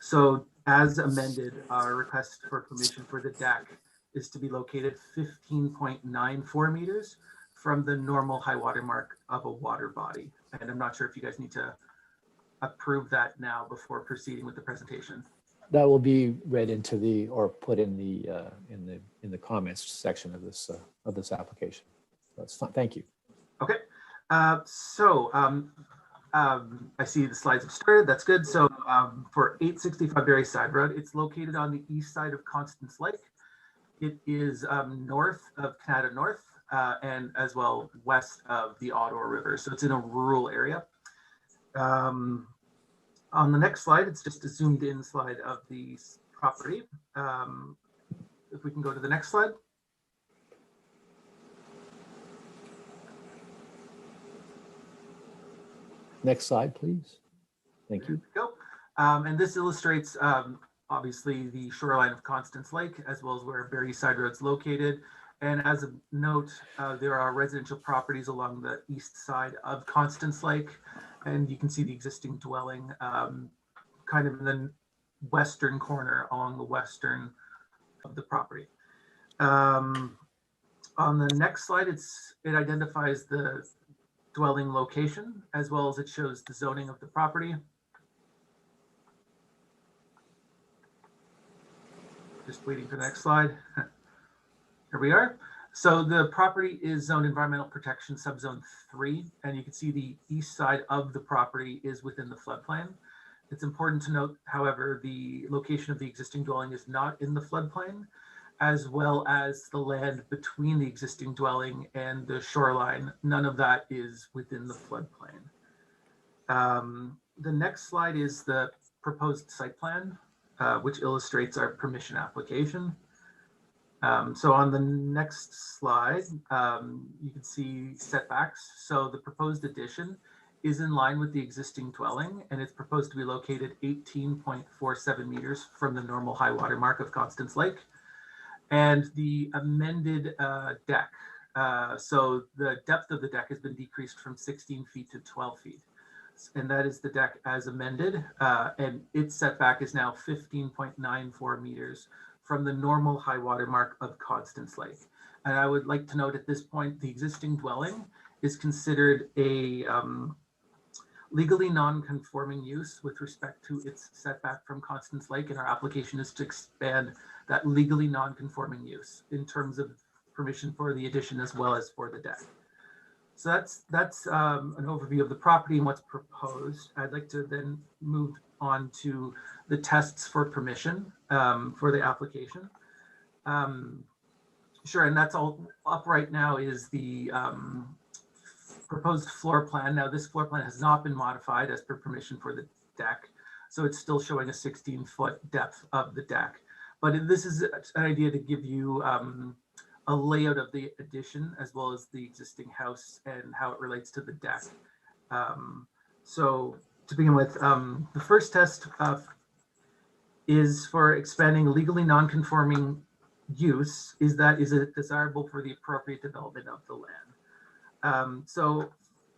So as amended, our request for permission for the deck is to be located 15.94 meters from the normal high water mark of a water body. And I'm not sure if you guys need to approve that now before proceeding with the presentation. That will be read into the, or put in the comments section of this application. That's fine. Thank you. Okay. I see the slides have started. That's good. So for 865 Berry Side Road, it's located on the east side of Constance Lake. It is north of Canada North and as well west of the Ottawa River. So it's in a rural area. On the next slide, it's just a zoomed in slide of the property. If we can go to the next slide. Next slide, please. Thank you. There we go. And this illustrates obviously the shoreline of Constance Lake, as well as where Berry Side Road is located. And as a note, there are residential properties along the east side of Constance Lake. And you can see the existing dwelling kind of in the western corner along the western of the property. On the next slide, it identifies the dwelling location, as well as it shows the zoning of the property. Just waiting for the next slide. Here we are. So the property is zoned environmental protection subzone 3, and you can see the east side of the property is within the floodplain. It's important to note, however, the location of the existing dwelling is not in the floodplain, as well as the land between the existing dwelling and the shoreline. None of that is within the floodplain. The next slide is the proposed site plan, which illustrates our permission application. So on the next slide, you can see setbacks. So the proposed addition is in line with the existing dwelling, and it's proposed to be located 18.47 meters from the normal high water mark of Constance Lake. And the amended deck, so the depth of the deck has been decreased from 16 feet to 12 feet. And that is the deck as amended, and its setback is now 15.94 meters from the normal high water mark of Constance Lake. And I would like to note at this point, the existing dwelling is considered a legally non-conforming use with respect to its setback from Constance Lake, and our application is to expand that legally non-conforming use in terms of permission for the addition as well as for the deck. So that's an overview of the property and what's proposed. I'd like to then move on to the tests for permission for the application. Sure, and that's all up right now is the proposed floor plan. Now this floor plan has not been modified as per permission for the deck. So it's still showing a 16-foot depth of the deck. But this is an idea to give you a layout of the addition as well as the existing house and how it relates to the deck. So to begin with, the first test is for expanding legally non-conforming use. Is it desirable for the appropriate development of the land? So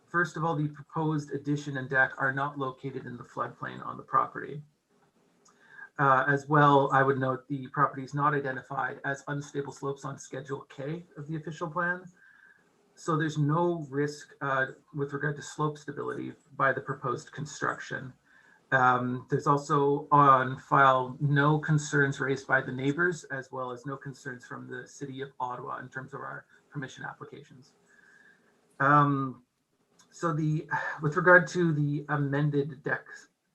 first of all, the proposed addition and deck are not located in the floodplain on the property. As well, I would note the property is not identified as unstable slopes on Schedule K of the official plan. So there's no risk with regard to slope stability by the proposed construction. There's also on file no concerns raised by the neighbors, as well as no concerns from the City of Ottawa in terms of our permission applications. With regard to the amended deck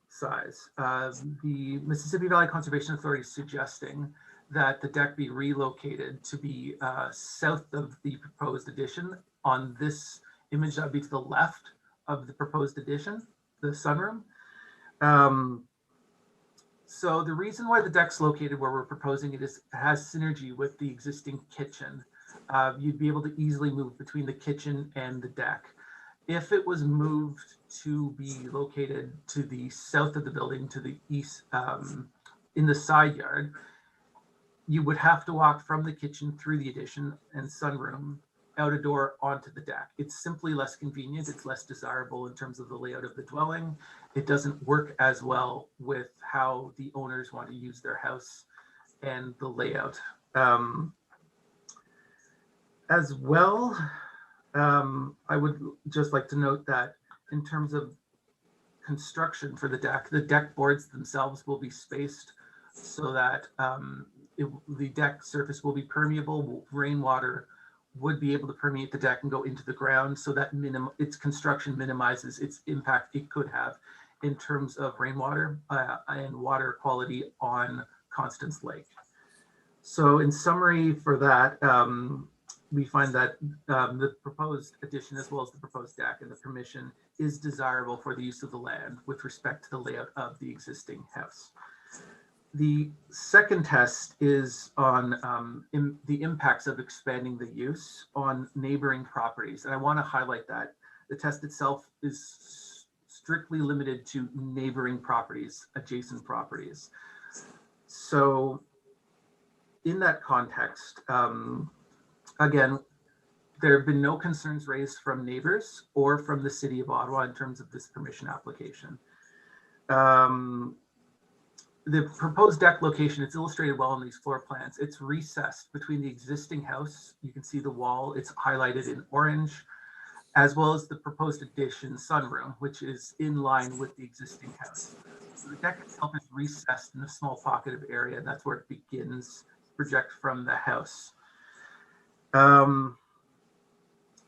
size, the Mississippi Valley Conservation Authority is suggesting that the deck be relocated to be south of the proposed addition. On this image, that would be to the left of the proposed addition, the sunroom. So the reason why the deck's located where we're proposing it is it has synergy with the existing kitchen. You'd be able to easily move between the kitchen and the deck. If it was moved to be located to the south of the building, to the east, in the side yard, you would have to walk from the kitchen through the addition and sunroom out a door onto the deck. It's simply less convenient. It's less desirable in terms of the layout of the dwelling. It doesn't work as well with how the owners want to use their house and the layout. As well, I would just like to note that in terms of construction for the deck boards themselves will be spaced so that the deck surface will be permeable. Rainwater would be able to permeate the deck and go into the ground, so that its construction minimizes its impact it could have in terms of rainwater and water quality on Constance Lake. So in summary for that, we find that the proposed addition as well as the proposed deck and the permission is desirable for the use of the land with respect to the layout of the existing house. The second test is on the impacts of expanding the use on neighboring properties. And I want to highlight that the test itself is strictly limited to neighboring properties, adjacent properties. So in that context, again, there have been no concerns raised from neighbors or from the City of Ottawa in terms of this permission application. The proposed deck location, it's illustrated well in these floor plans. It's recessed between the existing house. You can see the wall, it's highlighted in orange, as well as the proposed addition sunroom, which is in line with the existing house. So the deck itself is recessed in a small pocket of area, and that's where it begins to project from the house.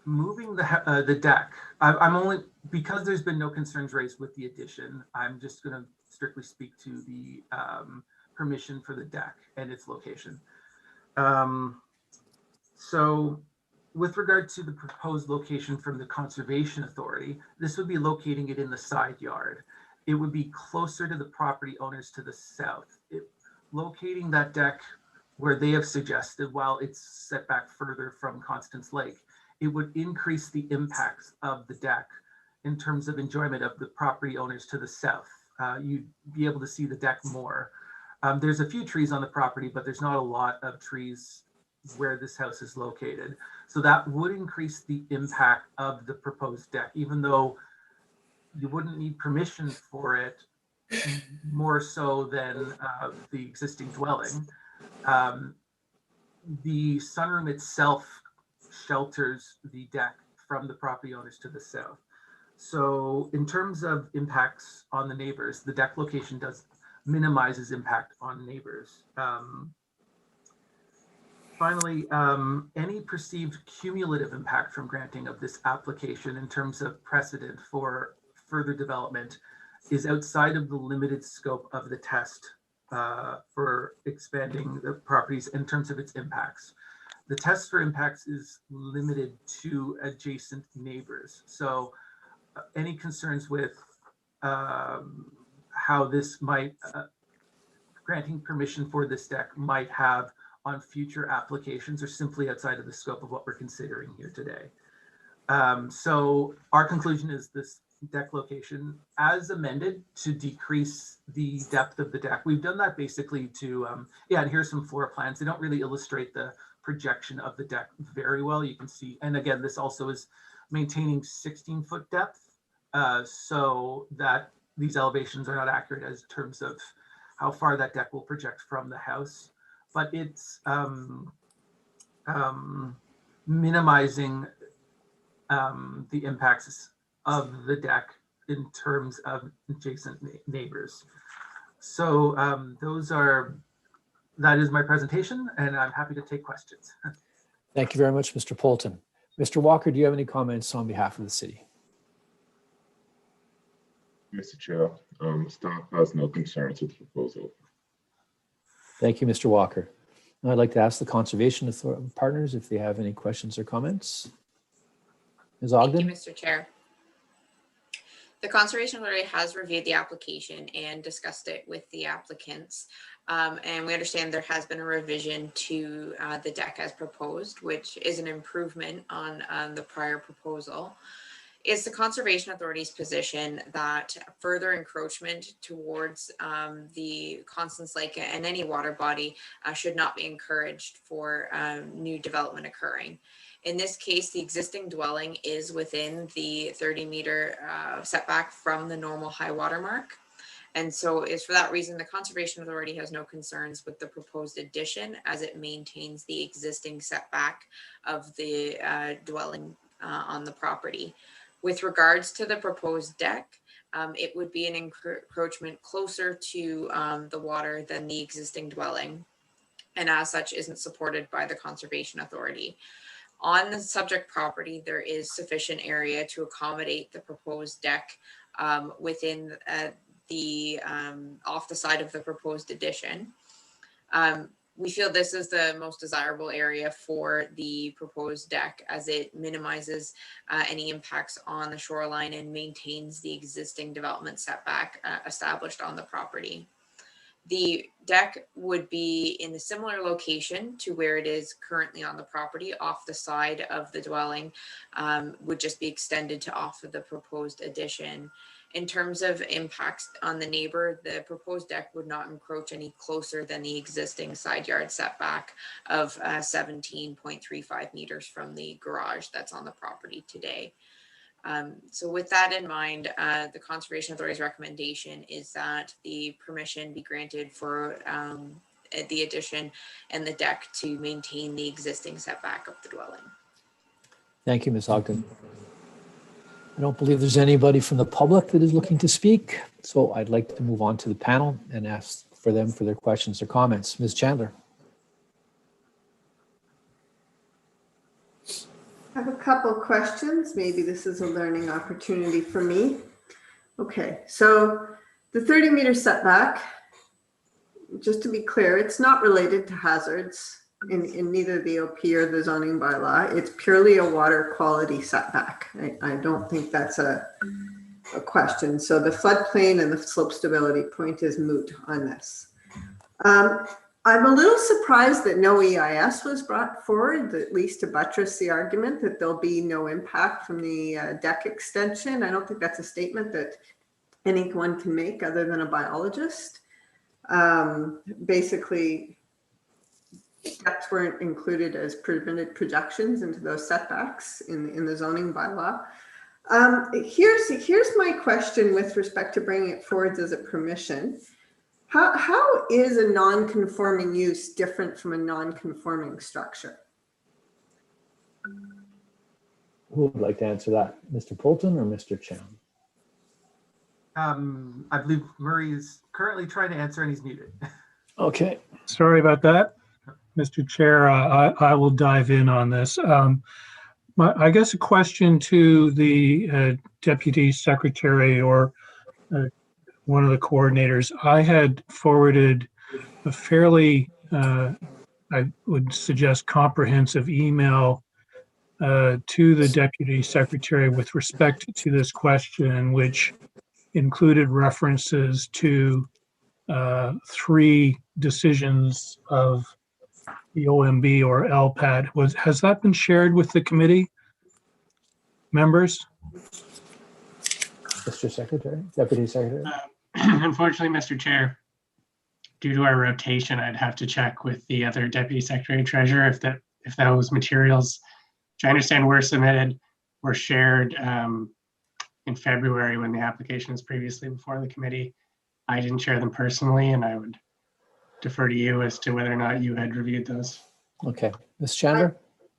Moving the deck, I'm only, because there's been no concerns raised with the addition, I'm just going to strictly speak to the permission for the deck and its location. So with regard to the proposed location from the Conservation Authority, this would be locating it in the side yard. It would be closer to the property owners to the south. Locating that deck where they have suggested, while it's set back further from Constance Lake, it would increase the impacts of the deck in terms of enjoyment of the property owners to the south. You'd be able to see the deck more. There's a few trees on the property, but there's not a lot of trees where this house is located. So that would increase the impact of the proposed deck, even though you wouldn't need permission for it more so than the existing dwelling. The sunroom itself shelters the deck from the property owners to the south. So in terms of impacts on the neighbors, the deck location minimizes impact on neighbors. Finally, any perceived cumulative impact from granting of this application in terms of precedent for further development is outside of the limited scope of the test for expanding the properties in terms of its impacts. The test for impacts is limited to adjacent neighbors. So any concerns with how this might, granting permission for this deck might have on future applications are simply outside of the scope of what we're considering here today. So our conclusion is this deck location as amended to decrease the depth of the deck. We've done that basically to, yeah, and here's some floor plans. They don't really illustrate the projection of the deck very well. You can see, and again, this also is maintaining 16-foot depth so that these elevations are not accurate as terms of how far that deck will project from the house, but it's minimizing the impacts of the deck in terms of adjacent neighbors. So that is my presentation, and I'm happy to take questions. Thank you very much, Mr. Poulton. Mr. Walker, do you have any comments on behalf of the city? Mr. Chair, staff has no concerns with the proposal. Thank you, Mr. Walker. Now I'd like to ask the Conservation Partners if they have any questions or comments. Ms. Ogden? Thank you, Mr. Chair. The Conservation Authority has reviewed the application and discussed it with the applicants. And we understand there has been a revision to the deck as proposed, which is an improvement on the prior proposal. It's the Conservation Authority's position that further encroachment towards the Constance Lake and any water body should not be encouraged for new development occurring. In this case, the existing dwelling is within the 30-meter setback from the normal high water mark. And so it's for that reason, the Conservation Authority has no concerns with the proposed addition as it maintains the existing setback of the dwelling on the property. With regards to the proposed deck, it would be an encroachment closer to the water than the existing dwelling, and as such isn't supported by the Conservation Authority. On the subject property, there is sufficient area to accommodate the proposed deck within the off the side of the proposed addition. We feel this is the most desirable area for the proposed deck as it minimizes any impacts on the shoreline and maintains the existing development setback established on the property. The deck would be in a similar location to where it is currently on the property, off the side of the dwelling, would just be extended to off of the proposed addition. In terms of impacts on the neighbor, the proposed deck would not encroach any closer than the existing side yard setback of 17.35 meters from the garage that's on the property today. So with that in mind, the Conservation Authority's recommendation is that the permission be granted for the addition and the deck to maintain the existing setback of the dwelling. Thank you, Ms. Ogden. I don't believe there's anybody from the public that is looking to speak, so I'd like to move on to the panel and ask for them for their questions or comments. Ms. Chandler. I have a couple of questions. Maybe this is a learning opportunity for me. Okay, so the 30-meter setback, just to be clear, it's not related to hazards in neither the OP or the zoning bylaw. It's purely a water quality setback. I don't think that's a question. So the floodplain and the slope stability point is moot on this. I'm a little surprised that no EIS was brought forward, at least to buttress the argument that there'll be no impact from the deck extension. I don't think that's a statement that anyone can make other than a biologist. Basically, decks weren't included as permitted projections into those setbacks in the zoning bylaw. Here's my question with respect to bringing it forward as a permission. How is a non-conforming use different from a non-conforming structure? Who would like to answer that? Mr. Poulton or Mr. Chan? I believe Murray is currently trying to answer and he's muted. Okay. Sorry about that, Mr. Chair. I will dive in on this. I guess a question to the Deputy Secretary or one of the coordinators. I had forwarded a fairly, I would suggest, comprehensive email to the Deputy Secretary with respect to this question, which included references to 3 decisions of the OMB or LPAD. Has that been shared with the committee members? Mr. Secretary, Deputy Secretary. Unfortunately, Mr. Chair, due to our rotation, I'd have to check with the other Deputy Secretary Treasurer if those materials, which I understand were submitted, were shared in February when the application was previously before the committee. I didn't share them personally, and I would defer to you as to whether or not you had reviewed those. Okay, Ms. Chandler.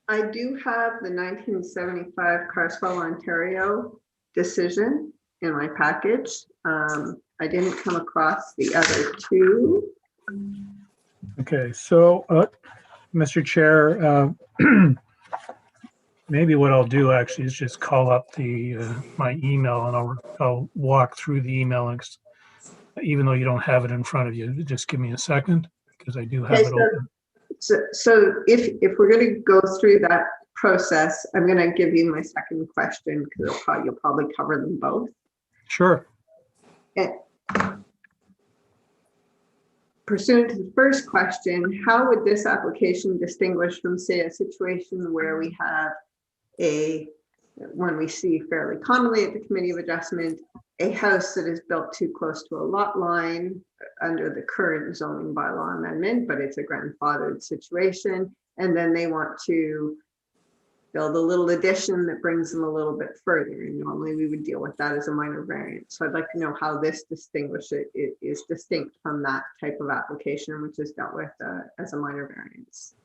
I do have the 1975 Carswell, Ontario decision in my package. I didn't come across the other 2. Okay, so Mr. Chair, maybe what I'll do actually is just call up my email and I'll walk through the email, even though you don't have it in front of you. Just give me a second because I do have it open. So if we're going to go through that process, I'm going to give you my second question because you'll probably cover them both. Sure. Pursuant to the first question, how would this application distinguish from, say, a situation where we have one we see fairly commonly at the Committee of Adjustment, a house that is built too close to a lot line under the current zoning bylaw amendment, but it's a grandfathered situation, and then they want to build a little addition that brings them a little bit further, and normally we would deal with that as a minor variance. So I'd like to know how this is distinct from that type of application, which is dealt with as a minor variance.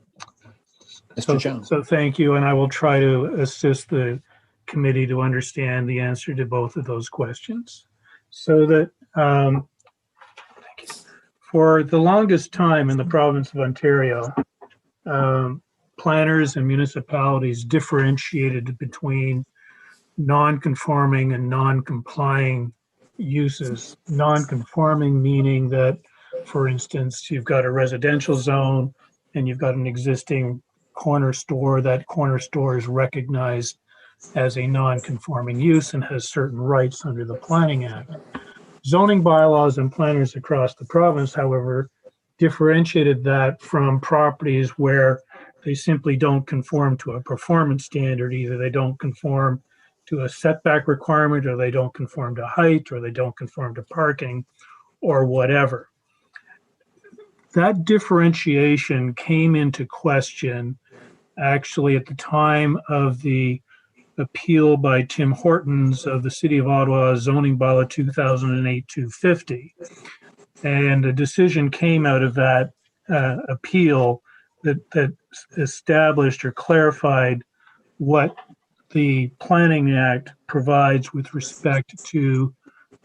So thank you, and I will try to assist the committee to understand the answer to both of those questions. So that for the longest time in the province of Ontario, planners and municipalities differentiated between non-conforming and non-complying uses. Non-conforming meaning that, for instance, you've got a residential zone and you've got an existing corner store. That corner store is recognized as a non-conforming use and has certain rights under the Planning Act. Zoning bylaws and planners across the province, however, differentiated that from properties where they simply don't conform to a performance standard. Either they don't conform to a setback requirement, or they don't conform to height, or they don't conform to parking, or whatever. That differentiation came into question actually at the time of the appeal by Tim Hortons of the City of Ottawa zoning bylaw 2008-250. And a decision came out of that appeal that established or clarified what the Planning Act provides with respect to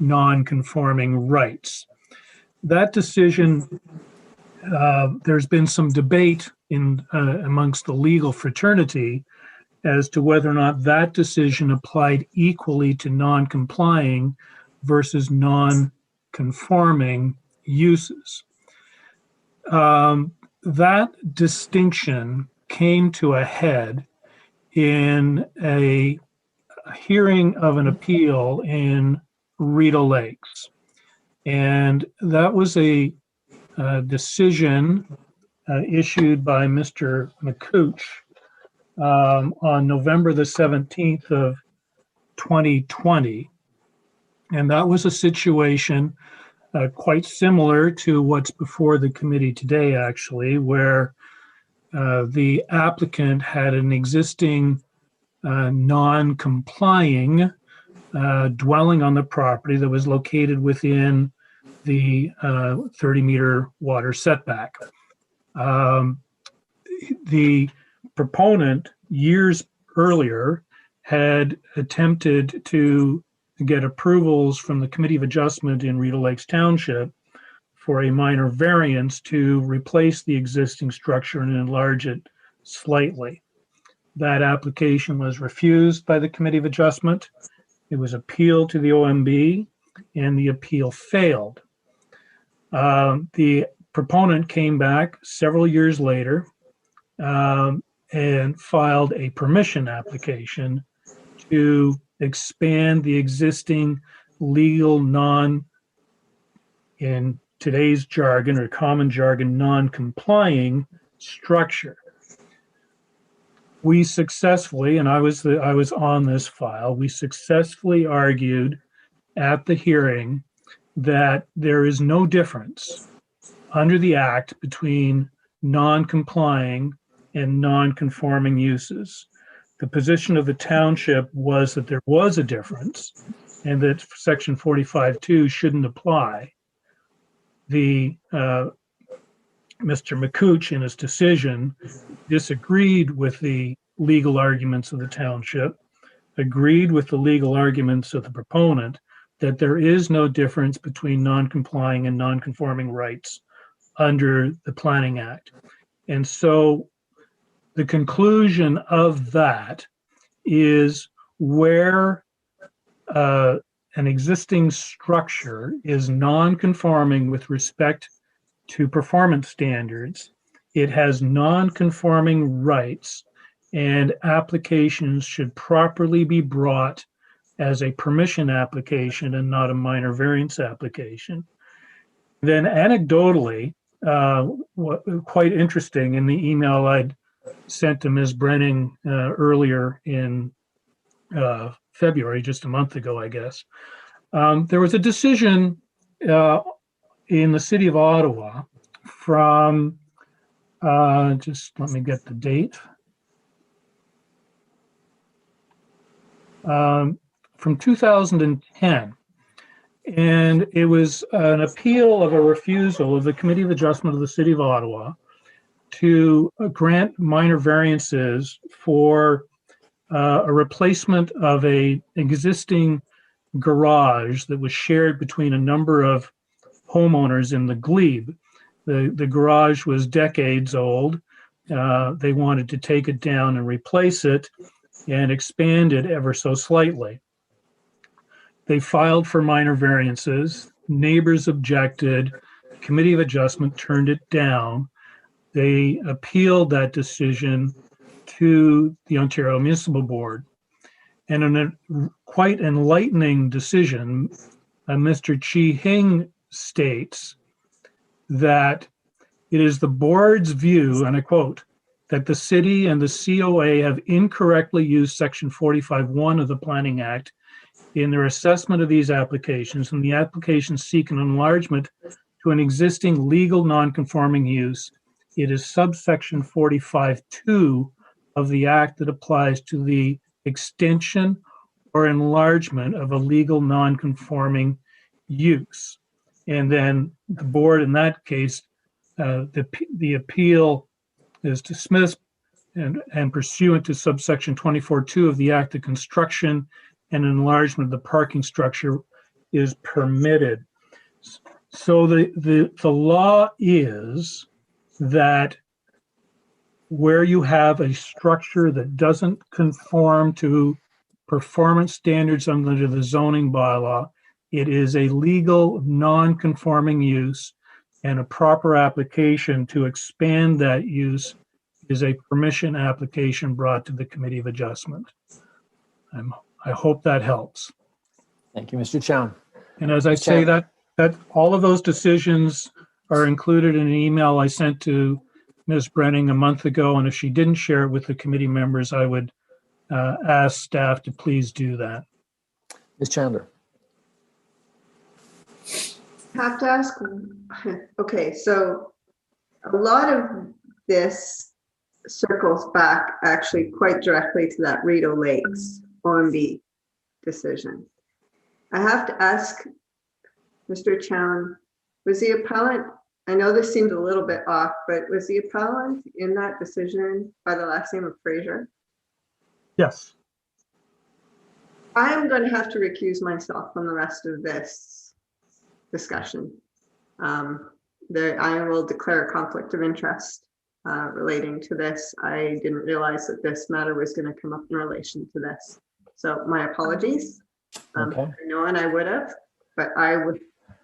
non-conforming rights. That decision, there's been some debate amongst the legal fraternity as to whether or not that decision applied equally to non-complying versus non-conforming uses. That distinction came to a head in a hearing of an appeal in Rideau Lakes. And that was a decision issued by Mr. McCooch on November the 17th of 2020. And that was a situation quite similar to what's before the committee today, actually, where the applicant had an existing non-complying dwelling on the property that was located within the 30-meter water setback. The proponent, years earlier, had attempted to get approvals from the Committee of Adjustment in Rideau Lakes Township for a minor variance to replace the existing structure and enlarge it slightly. That application was refused by the Committee of Adjustment. It was appealed to the OMB, and the appeal failed. The proponent came back several years later and filed a permission application to expand the existing legal in today's jargon or common jargon, non-complying structure. We successfully, and I was on this file, we successfully argued at the hearing that there is no difference under the Act between non-complying and non-conforming uses. The position of the township was that there was a difference and that Section 45(2) shouldn't apply. Mr. McCooch, in his decision, disagreed with the legal arguments of the township, agreed with the legal arguments of the proponent that there is no difference between non-complying and non-conforming rights under the Planning Act. And so the conclusion of that is where an existing structure is non-conforming with respect to performance standards, it has non-conforming rights, and applications should properly be brought as a permission application and not a minor variance application. Then anecdotally, quite interesting, in the email I'd sent to Ms. Brenning earlier in February, just a month ago, I guess, there was a decision in the city of Ottawa from, just let me get the date, from 2010. And it was an appeal of a refusal of the Committee of Adjustment of the City of Ottawa to grant minor variances for a replacement of an existing garage that was shared between a number of homeowners in the glebe. The garage was decades old. They wanted to take it down and replace it and expand it ever so slightly. They filed for minor variances. Neighbors objected. The Committee of Adjustment turned it down. They appealed that decision to the Ontario Municipal Board. And in a quite enlightening decision, Mr. Chi Hing states that it is the board's view, and I quote, that the city and the COA have incorrectly used Section 45(1) of the Planning Act in their assessment of these applications, and the applications seek an enlargement to an existing legal non-conforming use. It is subsection 45(2) of the Act that applies to the extension or enlargement of a legal non-conforming use. And then the board, in that case, the appeal is dismissed and pursuant to subsection 24(2) of the Act, the construction and enlargement of the parking structure is permitted. So the law is that where you have a structure that doesn't conform to performance standards under the zoning bylaw, it is a legal non-conforming use, and a proper application to expand that use is a permission application brought to the Committee of Adjustment. I hope that helps. Thank you, Mr. Chown. And as I say, that all of those decisions are included in an email I sent to Ms. Brenning a month ago, and if she didn't share it with the committee members, I would ask staff to please do that. Ms. Chandler. Have to ask, okay, so a lot of this circles back actually quite directly to that Rideau Lakes OMB decision. I have to ask Mr. Chown, was the appellant, I know this seemed a little bit off, but was the appellant in that decision by the last name of Fraser? Yes. I am going to have to recuse myself from the rest of this discussion. I will declare a conflict of interest relating to this. I didn't realize that this matter was going to come up in relation to this. So my apologies. Okay. I know, and I would have, but I would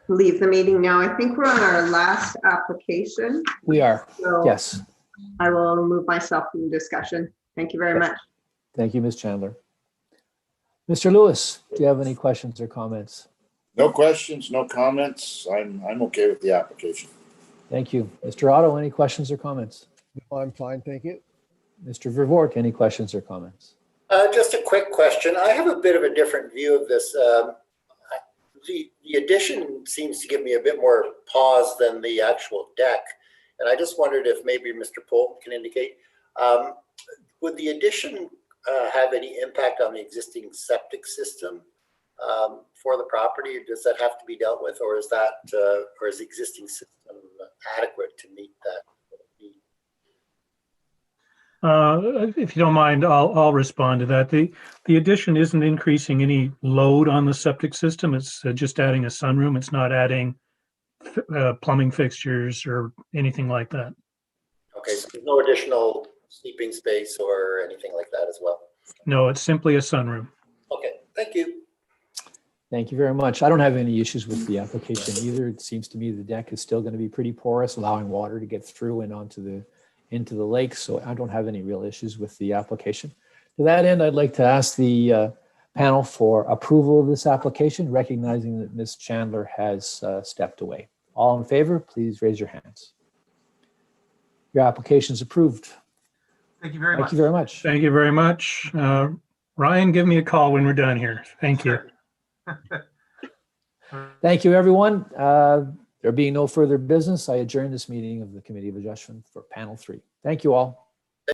leave the meeting now. I think we're on our last application. We are, So yes. I will remove myself from the discussion. Thank you very much. Thank you, Ms. Chandler. Mr. Lewis, do you have any questions or comments? No questions, no comments. I'm okay with the application. Thank you. Mr. Otto, any questions or comments? No, I'm fine, thank you. Mr. Vervor, any questions or comments? Just a quick question. I have a bit of a different view of this. The addition seems to give me a bit more pause than the actual deck. And I just wondered if maybe Mr. Polk can indicate, would the addition have any impact on the existing septic system for the property? Or does that have to be dealt with, or is that, or is the existing system adequate to meet that need? If you don't mind, I'll respond to that. The addition isn't increasing any load on the septic system. It's just adding a sunroom. It's not adding plumbing fixtures or anything like that. Okay, so there's no additional sleeping space or anything like that as well? No, it's simply a sunroom. Okay, thank you. Thank you very much. I don't have any issues with the application either. It seems to me the deck is still going to be pretty porous, allowing water to get through and into the lake. So I don't have any real issues with the application. To that end, I'd like to ask the panel for approval of this application, recognizing that Ms. Chandler has stepped away. All in favor, please raise your hands. Your application is approved. Thank you very much. Thank you very much. Thank you very much. Ryan, give me a call when we're done here. Thank you. Thank you, everyone. There being no further business, I adjourn this meeting of the Committee of Adjustment for Panel 3. Thank you all.